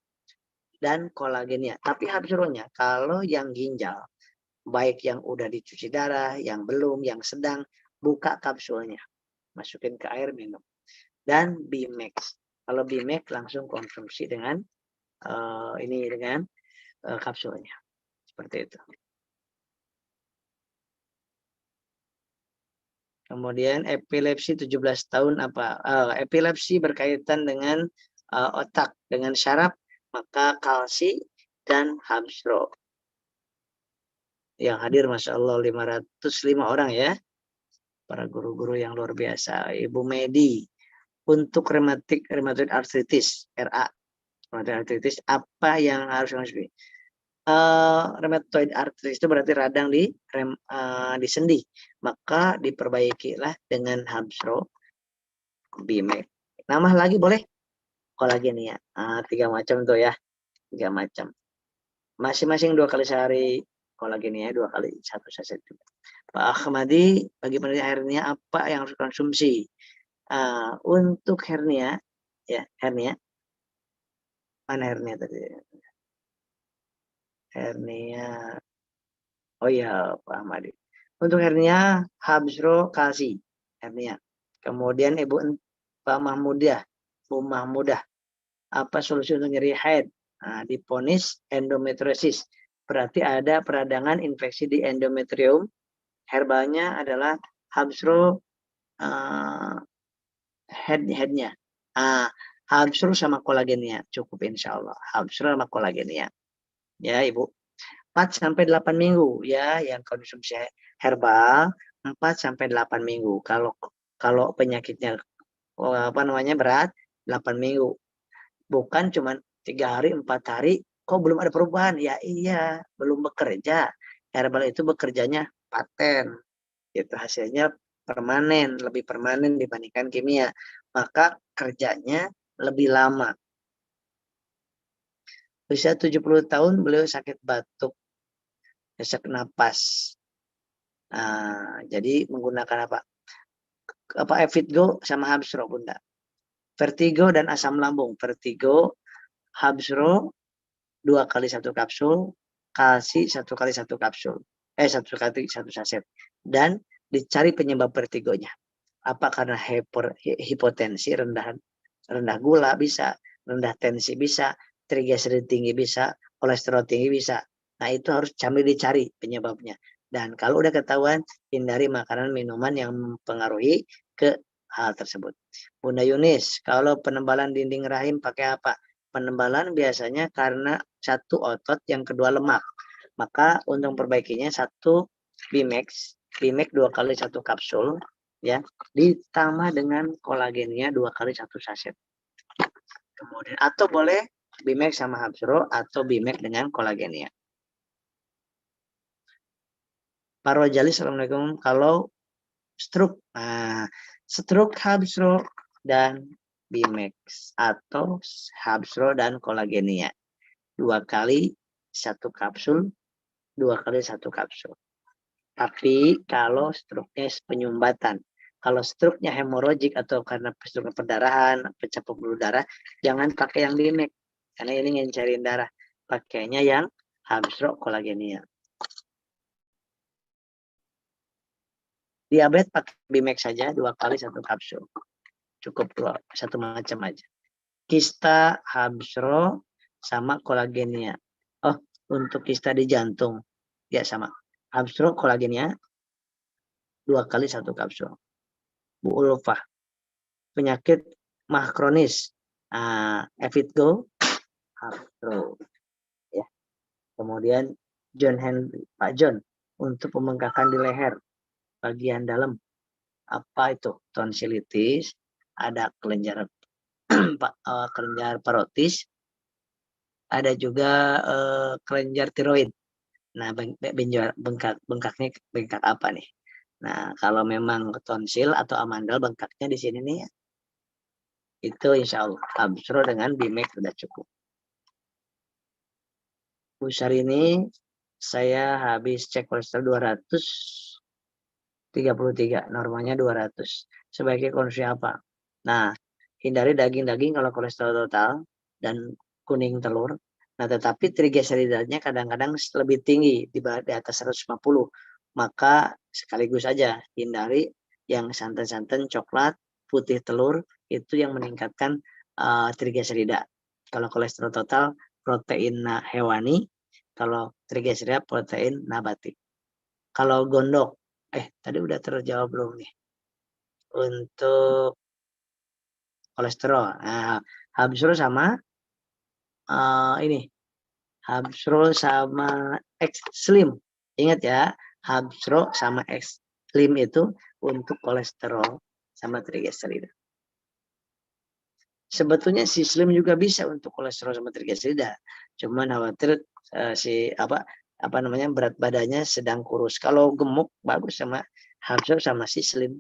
Dan kolagennya. Tapi Habsronya kalau yang ginjal, baik yang udah dicuci darah, yang belum, yang sedang, buka kapsulnya, masukin ke air, minum. Dan Bimex. Kalau Bimex langsung konsumsi dengan kapsulnya. Seperti itu. Kemudian epilepsi 17 tahun apa? Epilepsi berkaitan dengan otak, dengan syaraf, maka kalsi dan Habsro. Yang hadir Masya Allah 505 orang ya. Para guru-guru yang luar biasa. Ibu Medi. Untuk rheumatoid arthritis, RA. Rheumatoid arthritis, apa yang harus konsumsi? Rheumatoid arthritis itu berarti radang di sendi, maka diperbaikilah dengan Habsro Bimek. Nambah lagi boleh kolagenia. 3 macam tuh ya, 3 macam. Masing-masing 2 kali sehari kolagenia, 2 kali 1 saset juga. Pak Ahmadi, bagi penderita hernia apa yang harus konsumsi? Untuk hernia, ya hernia, mana hernia tadi? Hernia, oh iya Pak Ahmadi. Untuk hernia, Habsro Kalsi, hernia. Kemudian Ibu Pak Mahmudah, Bu Mahmudah, apa solusi untuk nyeri haid? Diponis endometriosis. Berarti ada peradangan infeksi di endometrium. Herbalnya adalah Habsro headnya. Habsro sama kolagennya cukup insya Allah. Habsro sama kolagennya. Ya Ibu. 4-8 minggu ya yang konsumsi herbal 4-8 minggu. Kalau penyakitnya berat 8 minggu. Bukan cuma 3 hari 4 hari kok belum ada perubahan. Ya iya, belum bekerja. Herbal itu bekerjanya paten. Itu hasilnya permanen, lebih permanen dibandingkan kimia. Maka kerjanya lebih lama. Usia 70 tahun beliau sakit batuk, sesak napas. Jadi menggunakan apa? Evitgo sama Habsro Bunda. Vertigo dan asam lambung. Vertigo, Habsro 2 kali 1 kapsul, kalsi 1 kali 1 kapsul. 1 kali 1 saset. Dan dicari penyebab vertigonya. Apa karena hipotensi, rendah gula bisa, rendah tensi bisa, trigliserid tinggi bisa, kolesterol tinggi bisa. Nah itu harus dicari penyebabnya. Dan kalau udah ketahuan, hindari makanan minuman yang mempengaruhi ke hal tersebut. Bunda Yunis, kalau penebalan dinding rahim pakai apa? Penebalan biasanya karena satu otot, yang kedua lemak. Maka untuk perbaikinya 1 Bimex 2 kali 1 kapsul, ya, ditambah dengan kolagennya 2 kali 1 saset. Kemudian atau boleh Bimex sama Habsro atau Bimex dengan kolagennya. Pak Rojali, assalamualaikum. Kalau stroke, stroke Habsro dan Bimex atau Habsro dan kolagennya 2 kali 1 kapsul, 2 kali 1 kapsul. Tapi kalau stroke-nya penyumbatan, kalau stroke-nya hemoragik atau karena stroke perdarahan, pecah pembuluh darah, jangan pakai yang Bimex karena ini ngencerin darah. Pakainya yang Habsro kolagenia. Diabetes pakai Bimex saja 2 kali 1 kapsul. Cukup 1 macam aja. Kista Habsro sama kolagennya. Oh, untuk kista di jantung ya sama. Habsro kolagennya 2 kali 1 kapsul. Bu Ulfah, penyakit mah kronis, Evitgo, Habsro. Ya. Kemudian Pak John, untuk pembengkakan di leher bagian dalam, apa itu? Tonsilitis, ada kelenjar kelenjar parotis, ada juga kelenjar tiroid. Nah, bengkaknya bengkak apa nih? Nah, kalau memang tonsil atau amandel bengkaknya di sini nih, itu insya Allah Habsro dengan Bimex sudah cukup. Bu Syahrini, saya habis cek kolesterol 233, normanya 200. Sebaiknya konsumsi apa? Nah, hindari daging-daging kalau kolesterol total dan kuning telur. Nah, tetapi trigliseridnya kadang-kadang lebih tinggi di atas 150. Maka sekaligus saja hindari yang santan-santan, coklat, putih telur, itu yang meningkatkan trigliserida. Kalau kolesterol total protein hewani, kalau trigliserida protein nabati. Kalau gondok, tadi udah terjawab belum nih? Untuk kolesterol, Habsro sama ini, Habsro sama X-Slim. Ingat ya, Habsro sama X-Slim itu untuk kolesterol sama trigliserida. Sebetulnya si slim juga bisa untuk kolesterol sama trigliserida. Cuman khawatir si apa namanya berat badannya sedang kurus. Kalau gemuk bagus sama Habsro sama si slim.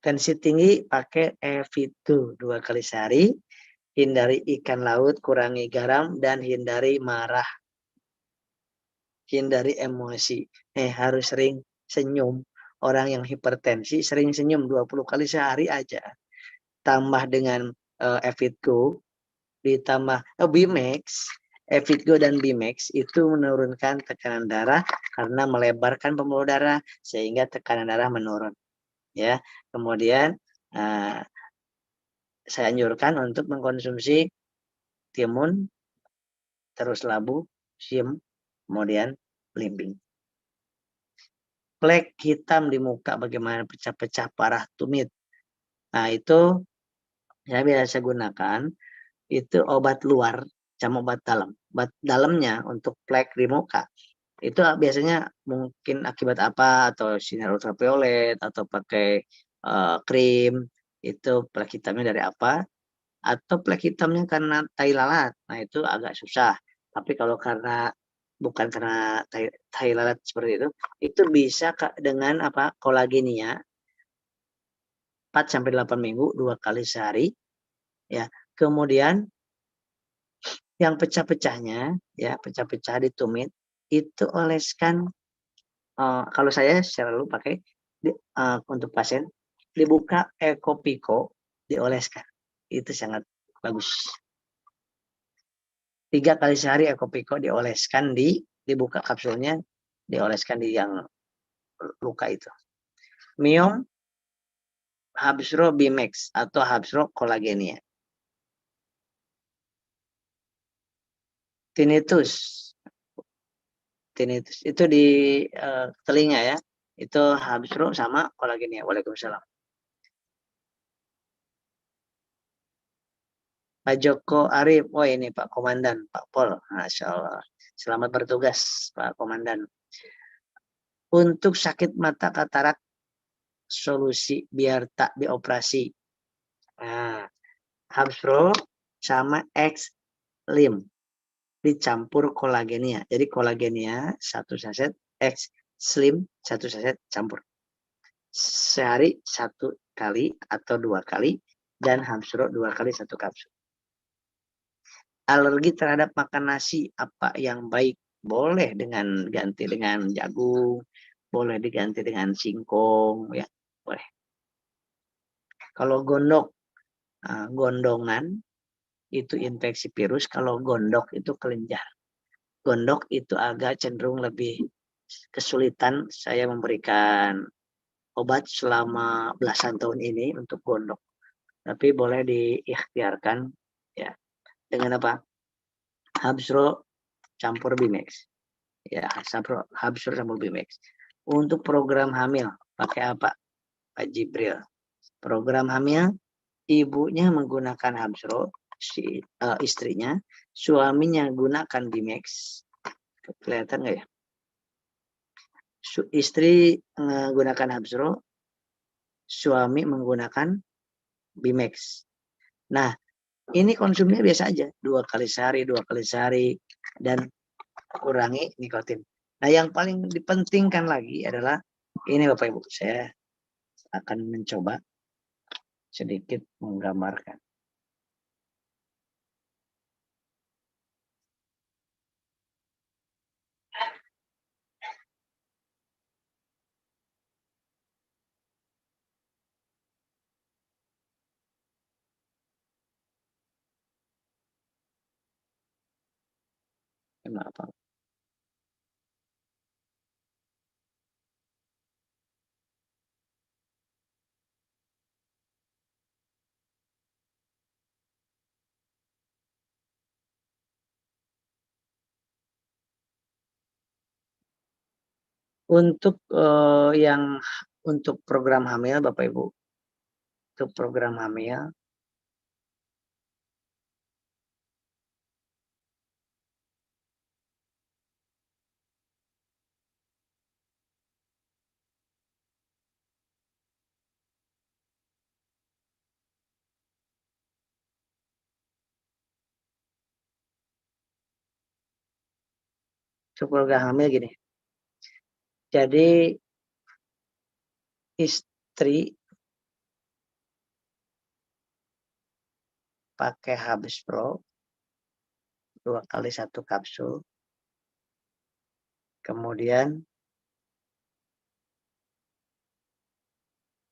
Tensi tinggi pakai Evito 2 kali sehari. Hindari ikan laut, kurangi garam, dan hindari marah. Hindari emosi. Harus sering senyum. Orang yang hipertensi sering senyum 20 kali sehari aja. Tambah dengan Evitgo, ditambah Bimax, Evitgo dan Bimax itu menurunkan tekanan darah karena melebarkan pembuluh darah sehingga tekanan darah menurun. Ya, kemudian saya anjurkan untuk mengkonsumsi timun, terus labu, siam, kemudian belimbing. Plek hitam di muka bagaimana pecah-pecah parah tumit. Nah, itu saya biasa gunakan itu obat luar sama obat dalam. Obat dalamnya untuk plek di muka itu biasanya mungkin akibat apa, atau sinar ultraviolet atau pakai krim, itu plek hitamnya dari apa, atau plek hitamnya karena tai lalat. Nah, itu agak susah. Tapi kalau karena bukan karena tai lalat seperti itu bisa dengan apa, kolagenia 4 sampai 8 minggu 2 kali sehari ya. Kemudian yang pecah-pecahnya ya, pecah-pecah di tumit itu oleskan, kalau saya selalu pakai untuk pasien dibuka Ecopiko, dioleskan. Itu sangat bagus. 3 kali sehari Ecopiko dioleskan, dibuka kapsulnya, dioleskan di yang luka itu. Miom Habsro Bimax atau Habsro Kolagenia. Tinnitus itu di telinga ya, itu Habsro sama Kolagenia. Waalaikumsalam. Pak Joko Arif, oh ini Pak Komandan, Pak Pol, Masya Allah. Selamat bertugas Pak Komandan. Untuk sakit mata katarak, solusi biar tak dioperasi. Nah, Habsro sama X-Lim dicampur kolagenia. Jadi kolagenia 1 saset, X-Slim 1 saset campur. Sehari 1 kali atau 2 kali, dan Habsro 2 kali 1 kapsul. Alergi terhadap makan nasi, apa yang baik? Boleh dengan ganti dengan jagung, boleh diganti dengan singkong, ya boleh. Kalau gondongan itu infeksi virus, kalau gondok itu kelenjar. Gondok itu agak cenderung lebih kesulitan saya memberikan obat selama belasan tahun ini untuk gondok. Tapi boleh diikhtiarkan ya dengan apa? Habsro campur Bimax. Ya, Habsro campur Bimax. Untuk program hamil pakai apa, Pak Jibril? Program hamil ibunya menggunakan Habsro, istrinya, suaminya gunakan Bimax. Kelihatan nggak ya? Istri menggunakan Habsro, suami menggunakan Bimax. Nah, ini konsumnya biasa aja, 2 kali sehari, dan kurangi nikotin. Nah, yang paling dipentingkan lagi adalah ini Bapak Ibu, saya akan mencoba sedikit menggambarkan. Maaf. Untuk untuk program hamil Bapak Ibu, untuk program hamil keluarga hamil gini. Jadi istri pakai Habis Pro 2 kali 1 kapsul. Kemudian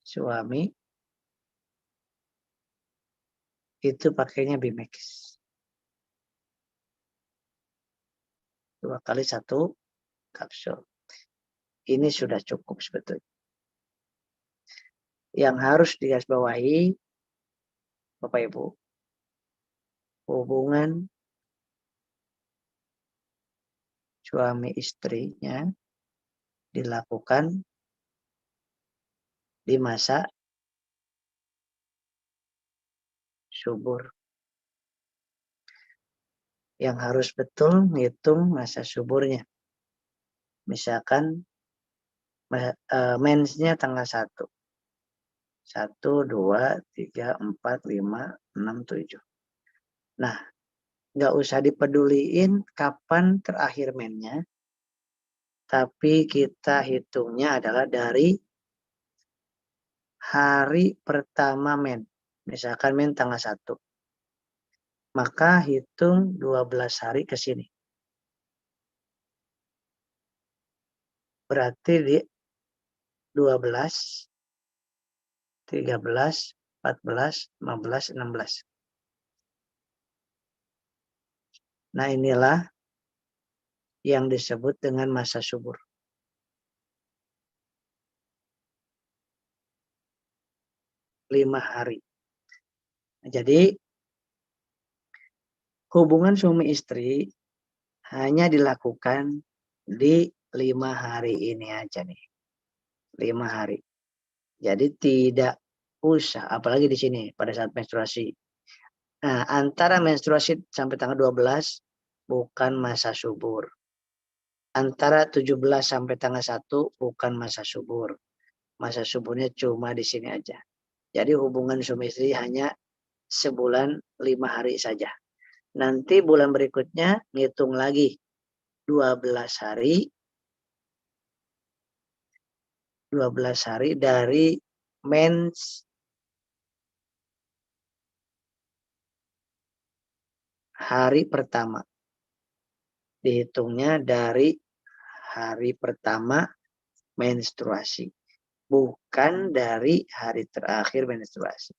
suami itu pakainya Bimex 2 kali 1 kapsul. Ini sudah cukup sebetulnya. Yang harus digarisbawahi, Bapak Ibu, hubungan suami istrinya dilakukan di masa subur. Yang harus betul ngitung masa suburnya. Misalkan mensnya tanggal 1. 1, 2, 3, 4, 5, 6, 7. Nah, nggak usah dipeduliin kapan terakhir mennya, tapi kita hitungnya adalah dari hari pertama men. Misalkan men tanggal 1. Maka hitung 12 hari ke sini. Berarti di 12, 13, 14, 15, 16. Nah, inilah yang disebut dengan masa subur. Lima hari. Jadi hubungan suami istri hanya dilakukan di 5 hari ini aja nih. 5 hari. Jadi tidak usah, apalagi di sini pada saat menstruasi. Nah, antara menstruasi sampai tanggal 12 bukan masa subur. Antara 17 sampai tanggal 1 bukan masa subur. Masa suburnya cuma di sini aja. Jadi hubungan suami istri hanya sebulan 5 hari saja. Nanti bulan berikutnya ngitung lagi 12 hari. 12 hari dari mens hari pertama. Dihitungnya dari hari pertama menstruasi. Bukan dari hari terakhir menstruasi.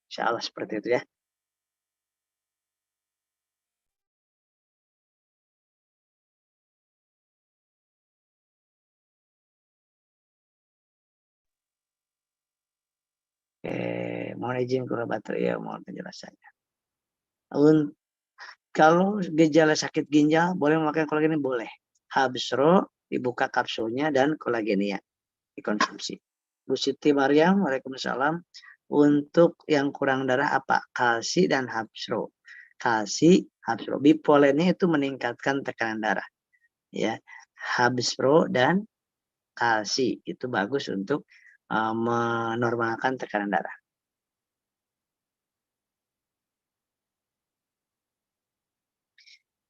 Insya Allah seperti itu ya. Mohon izin kepada baterai ya, mohon penjelasannya. Kalau gejala sakit ginjal, boleh memakai kolagen ini? Boleh. Habis Pro, dibuka kapsulnya dan kolagenia dikonsumsi. Bu Siti Maryam, Waalaikumsalam. Untuk yang kurang darah apa? Kalsi dan Habsro. Kalsi, Habsro. Bipolennya itu meningkatkan tekanan darah. Ya, Habsro dan kalsi itu bagus untuk menormalkan tekanan darah.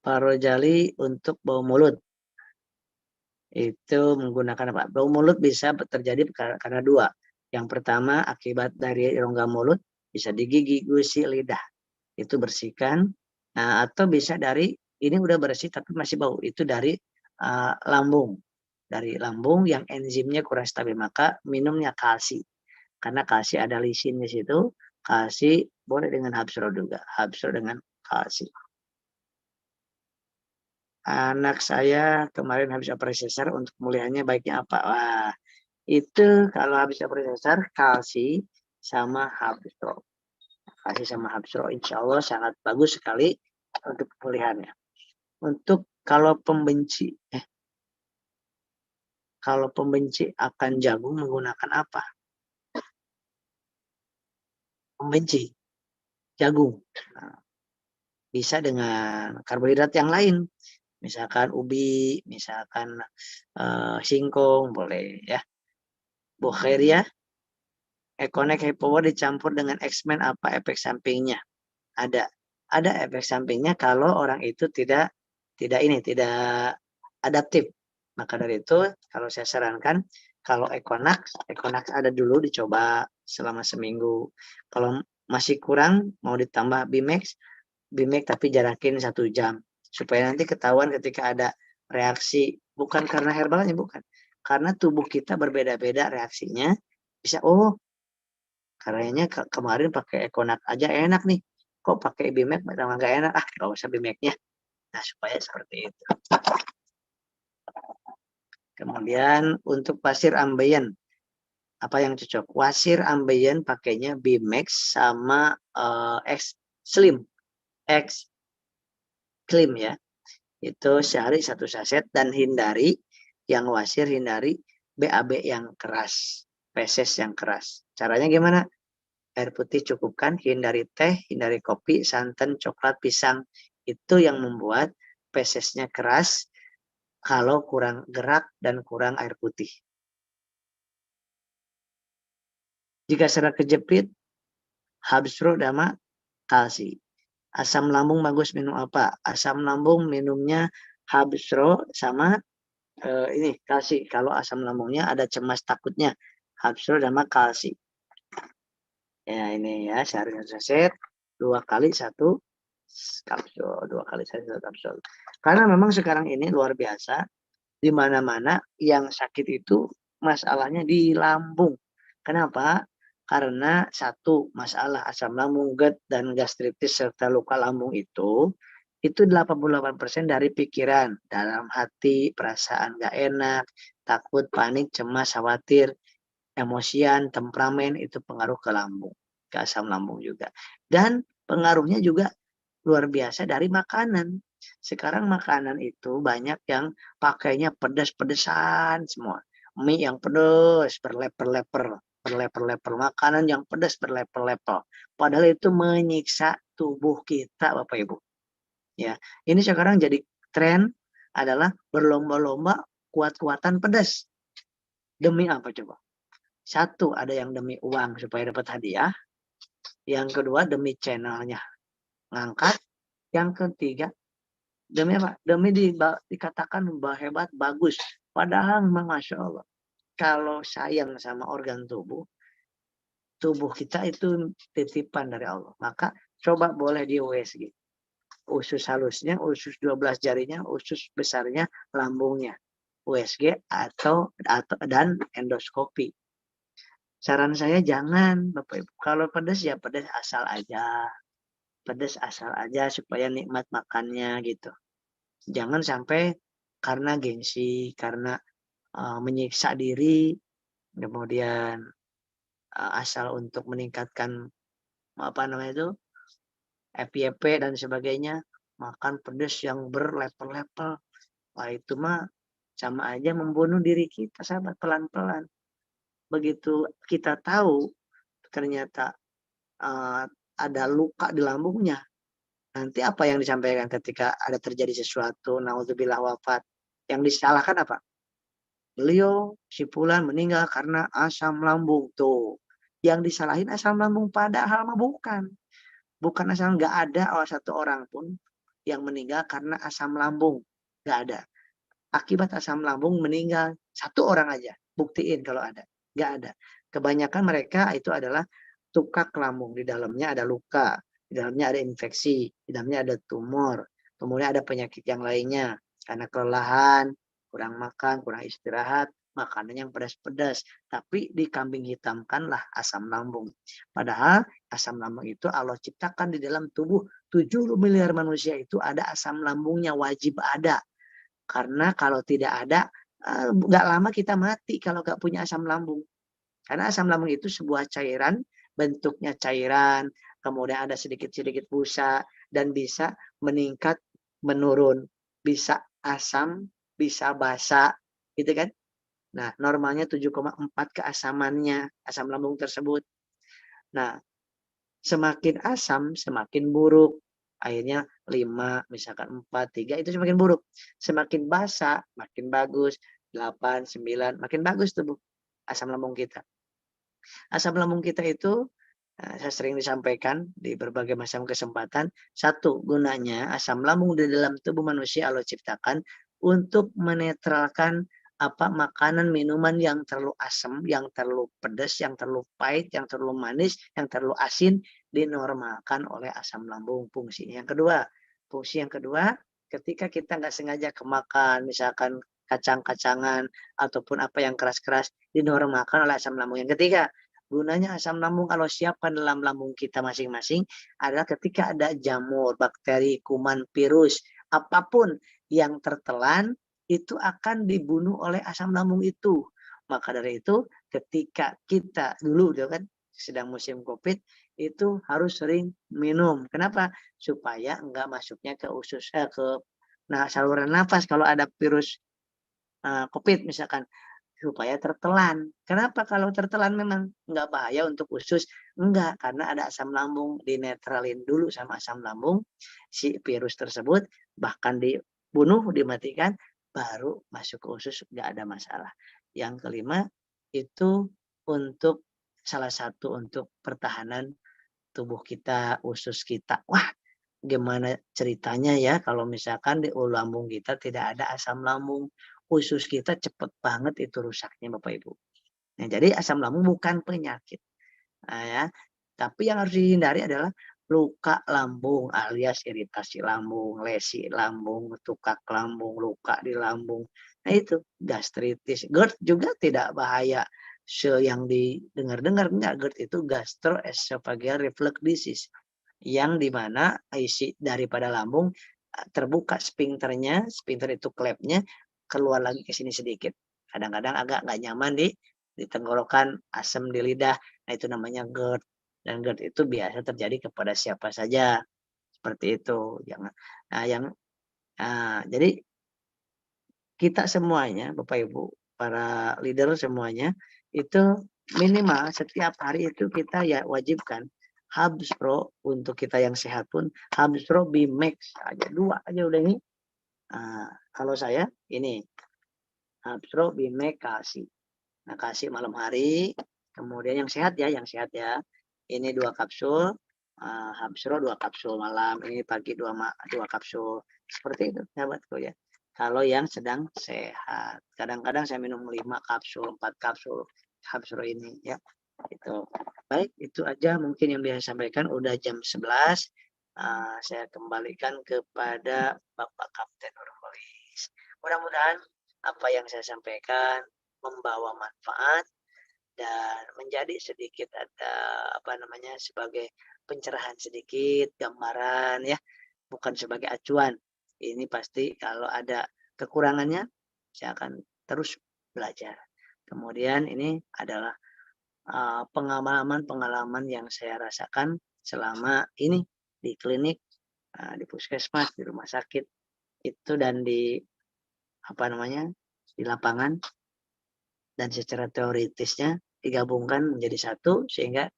Parojali untuk bau mulut. Itu menggunakan apa? Bau mulut bisa terjadi karena dua. Yang pertama akibat dari rongga mulut, bisa di gigi, gusi, lidah. Itu bersihkan. Nah, atau bisa dari, ini udah bersih tapi masih bau. Itu dari lambung. Dari lambung yang enzimnya kurang stabil. Maka minumnya kalsi. Karena kalsi ada lisin di situ. Kalsi boleh dengan Habsro juga. Habsro dengan kalsi. Anak saya kemarin habis operasi sesar, untuk pemulihannya baiknya apa? Wah, itu kalau habis operasi sesar, kalsi sama Habsro. Kalsi sama Habsro insya Allah sangat bagus sekali untuk pemulihannya. Untuk kalau pembenci akan jagung menggunakan apa? Pembenci jagung. Nah, bisa dengan karbohidrat yang lain. Misalkan ubi, misalkan singkong, boleh ya. Bu Khairia, Econek Hypower dicampur dengan X-Men apa efek sampingnya? Ada. ada efek sampingnya kalau orang itu tidak adaptif. Maka dari itu kalau saya sarankan kalau Econax ada dulu dicoba selama seminggu. Kalau masih kurang mau ditambah Bimex tapi jarakin 1 jam supaya nanti ketahuan ketika ada reaksi, bukan karena herbalnya, bukan, karena tubuh kita berbeda-beda reaksinya. Bisa, oh kayaknya kemarin pakai Econax aja enak nih, kok pakai Bimex malah nggak enak, nggak usah Bimexnya. Nah supaya seperti itu. Kemudian untuk pasir ambien, apa yang cocok? Pasir ambien pakainya Bimex sama X Slim, X Slim ya. Itu sehari 1 saset dan hindari yang wasir, hindari BAB yang keras, feses yang keras. Caranya gimana? Air putih cukupkan, hindari teh, hindari kopi, santan, coklat, pisang. Itu yang membuat fesesnya keras kalau kurang gerak dan kurang air putih. Jika serat kejepit, habsro dama kalsi. Asam lambung bagus minum apa? Asam lambung minumnya habsro sama ini kalsi. Kalau asam lambungnya ada cemas takutnya, habsro dama kalsi. Ya ini ya, sehari 1 saset, 2 kali 1 kapsul, 2 kali 1 kapsul. Karena memang sekarang ini luar biasa, di mana-mana yang sakit itu masalahnya di lambung. Kenapa? Karena satu masalah asam lambung, GERD, dan gastritis serta luka lambung itu 88% dari pikiran, dalam hati, perasaan gak enak, takut, panik, cemas, khawatir, emosian, temperamen, itu pengaruh ke lambung, ke asam lambung juga. Dan pengaruhnya juga luar biasa dari makanan. Sekarang makanan itu banyak yang pakainya pedas-pedesan semua. Mie yang pedas, berleper-leper, makanan yang pedas berleper-leper. Padahal itu menyiksa tubuh kita, Bapak Ibu. Ya, ini sekarang jadi tren adalah berlomba-lomba kuat-kuatan pedas. Demi apa coba? Satu, ada yang demi uang supaya dapat hadiah. Yang kedua, demi channelnya ngangkat. Yang ketiga, demi apa? Demi dikatakan hebat, bagus. Padahal memang Masya Allah, kalau sayang sama organ tubuh kita itu titipan dari Allah. Maka coba boleh di USG. Usus halusnya, usus 12 jarinya, usus besarnya, lambungnya. USG dan endoskopi. Saran saya jangan, Bapak Ibu. Kalau pedas ya pedas asal aja. Pedas asal aja supaya nikmat makannya gitu. Jangan sampai karena gengsi, karena menyiksa diri, kemudian asal untuk meningkatkan apa namanya itu FYP dan sebagainya, makan pedas yang berlevel-level. Wah itu mah sama aja membunuh diri kita, sahabat, pelan-pelan. Begitu kita tahu ternyata ada luka di lambungnya, nanti apa yang disampaikan ketika ada terjadi sesuatu, naudzubillah wafat, yang disalahkan apa? Beliau si Fulan meninggal karena asam lambung tuh. Yang disalahin asam lambung padahal mah bukan. Bukan asam, nggak ada satu orang pun yang meninggal karena asam lambung. Nggak ada. Akibat asam lambung meninggal satu orang aja. Buktiin kalau ada. Nggak ada. Kebanyakan mereka itu adalah tukak lambung. Di dalamnya ada luka. Di dalamnya ada infeksi. Di dalamnya ada tumor. Kemudian ada penyakit yang lainnya. Karena kelelahan, kurang makan, kurang istirahat, makanan yang pedas-pedas. Tapi dikambing hitamkanlah asam lambung. Padahal asam lambung itu Allah ciptakan di dalam tubuh 70 miliar manusia itu ada asam lambungnya, wajib ada. Karena kalau tidak ada, nggak lama kita mati kalau nggak punya asam lambung. Karena asam lambung itu sebuah cairan, bentuknya cairan, kemudian ada sedikit-sedikit busa, dan bisa meningkat, menurun. Bisa asam, bisa basa, gitu kan. Nah, normalnya 7,4 keasamannya, asam lambung tersebut. Nah, semakin asam, semakin buruk. Akhirnya 5, misalkan 4, 3, itu semakin buruk. Semakin basa, makin bagus. 8, 9, makin bagus tubuh asam lambung kita. Asam lambung kita itu Saya sering disampaikan di berbagai macam kesempatan, satu, gunanya asam lambung di dalam tubuh manusia Allah ciptakan untuk menetralkan makanan, minuman yang terlalu asam, yang terlalu pedas, yang terlalu pahit, yang terlalu manis, yang terlalu asin, dinormalkan oleh asam lambung. Fungsi yang kedua, ketika kita nggak sengaja kemakan, misalkan kacang-kacangan ataupun apa yang keras-keras, dinormalkan oleh asam lambung. Yang ketiga, gunanya asam lambung kalau siapkan dalam lambung kita masing-masing adalah ketika ada jamur, bakteri, kuman, virus, apapun yang tertelan itu akan dibunuh oleh asam lambung itu. Maka dari itu ketika kita dulu kan sedang musim COVID itu harus sering minum. Kenapa? Supaya enggak masuknya ke saluran nafas kalau ada virus COVID misalkan. Supaya tertelan. Kenapa kalau tertelan memang nggak bahaya untuk usus? Enggak, karena ada asam lambung, dinetralin dulu sama asam lambung, si virus tersebut, bahkan dibunuh, dimatikan, baru masuk ke usus, nggak ada masalah. Yang kelima, itu untuk salah satu untuk pertahanan tubuh kita, usus kita. Wah, gimana ceritanya ya kalau misalkan di lambung kita tidak ada asam lambung, usus kita cepet banget itu rusaknya Bapak Ibu. Nah, jadi asam lambung bukan penyakit. Nah, ya. Tapi yang harus dihindari adalah luka lambung alias iritasi lambung, lesi lambung, tukak lambung, luka di lambung. Nah itu gastritis. GERD juga tidak bahaya yang didengar-dengar, enggak. GERD itu gastroesophageal reflux disease yang dimana isi daripada lambung terbuka sphincternya, sphincter itu klepnya keluar lagi ke sini sedikit. Kadang-kadang agak nggak nyaman di tenggorokan, asam di lidah. Nah itu namanya GERD. Dan GERD itu biasa terjadi kepada siapa saja. Seperti itu. Jadi kita semuanya, Bapak Ibu, para leader semuanya, itu minimal setiap hari itu kita ya wajibkan Habs Pro untuk kita yang sehat pun Habs Pro Bimax aja 2 aja udah ini. Kalau saya ini Habs Pro Bimax kasih. Nah, kasih malam hari, kemudian yang sehat ya. Ini 2 kapsul, Habs Pro 2 kapsul malam, ini pagi 2 kapsul. Seperti itu sahabatku ya. Kalau yang sedang sehat. Kadang-kadang saya minum 5 kapsul, 4 kapsul Habs Pro ini ya. Itu. Baik, itu aja mungkin yang bisa saya sampaikan. Udah jam 11. Saya kembalikan kepada Bapak Kapten Nurholis. Mudah-mudahan apa yang saya sampaikan membawa manfaat dan menjadi sedikit sebagai pencerahan sedikit, gambaran ya, bukan sebagai acuan. Ini pasti kalau ada kekurangannya saya akan terus belajar. Kemudian ini adalah pengalaman yang saya rasakan selama ini di klinik, di puskesmas, di rumah sakit itu dan di di lapangan, dan secara teoritisnya digabungkan menjadi satu sehingga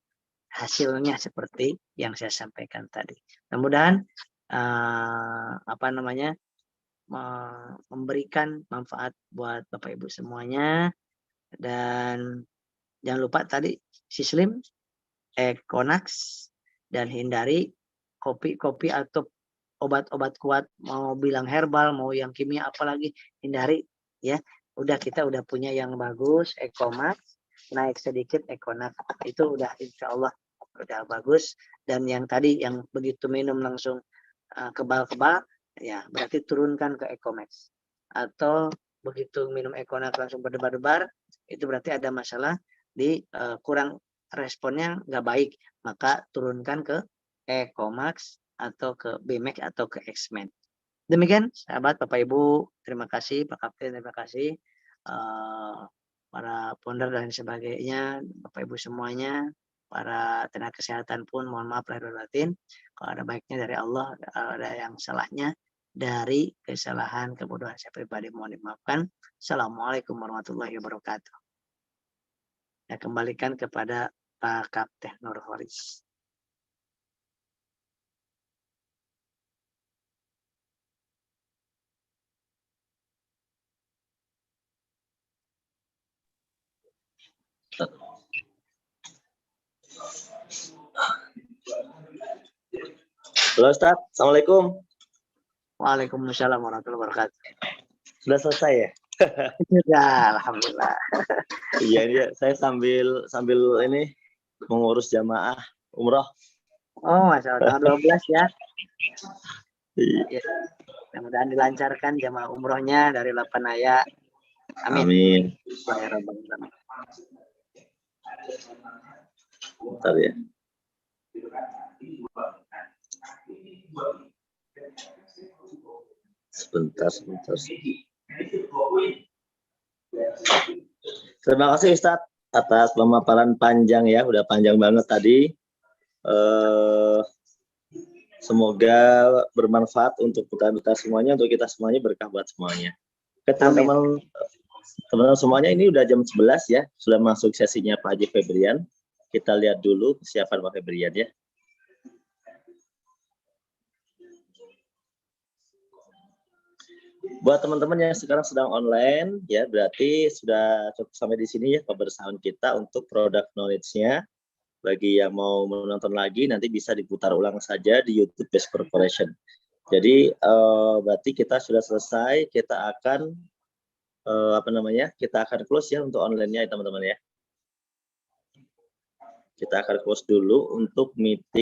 hasilnya seperti yang saya sampaikan tadi. Mudah-mudahan memberikan manfaat buat Bapak Ibu semuanya, dan jangan lupa tadi Sislim, Econax, dan hindari kopi-kopi atau obat-obat kuat, mau bilang herbal, mau yang kimia apalagi, hindari ya. Kita udah punya yang bagus, Ecomax, naik sedikit Econax. Itu udah insya Allah udah bagus. Dan yang tadi yang begitu minum langsung kebal-kebal, ya berarti turunkan ke Ecomax. Atau begitu minum Econax langsung berdebar-debar, itu berarti ada masalah di kurang responnya nggak baik, maka turunkan ke Ecomax atau ke BMX atau ke X-Men. Demikian sahabat Bapak Ibu, terima kasih Pak Kapten, terima kasih para founder dan sebagainya, Bapak Ibu semuanya, para tenaga kesehatan pun mohon maaf lahir batin. Kalau ada baiknya dari Allah, ada yang salahnya dari kesalahan kebodohan saya pribadi mohon dimaafkan. Assalamualaikum warahmatullahi wabarakatuh. Saya kembalikan kepada Pak Kapten Nurholis. Halo Ustaz, Assalamualaikum. Waalaikumsalam warahmatullahi wabarakatuh. Sudah selesai ya? Sudah, alhamdulillah. Iya, iya. Saya sambil ini mengurus jamaah umroh. Oh, Masya Allah, tanggal 12 ya. Iya. Ya. Mudah-mudahan dilancarkan jamaah umrohnya dari Lapanaya. Amin. Amin. Ya Rabbal Alamin. Bentar ya. Sebentar. Terima kasih Ustadz atas pemaparan panjang ya, udah panjang banget tadi. Semoga bermanfaat untuk kita semuanya, untuk kita semuanya, berkah buat semuanya. Oke, teman-teman semuanya, ini udah jam 11 ya, sudah masuk sesinya Pak Haji Febrian. Kita lihat dulu kesiapan Pak Febrian ya. Buat teman-teman yang sekarang sedang online, ya berarti sudah cukup sampai di sini ya kebersamaan kita untuk product knowledge-nya. Bagi yang mau menonton lagi, nanti bisa diputar ulang saja di YouTube Best Corporation. Jadi berarti kita sudah selesai, kita akan kita akan close ya untuk online-nya teman-teman ya. Kita akan close dulu untuk meeting.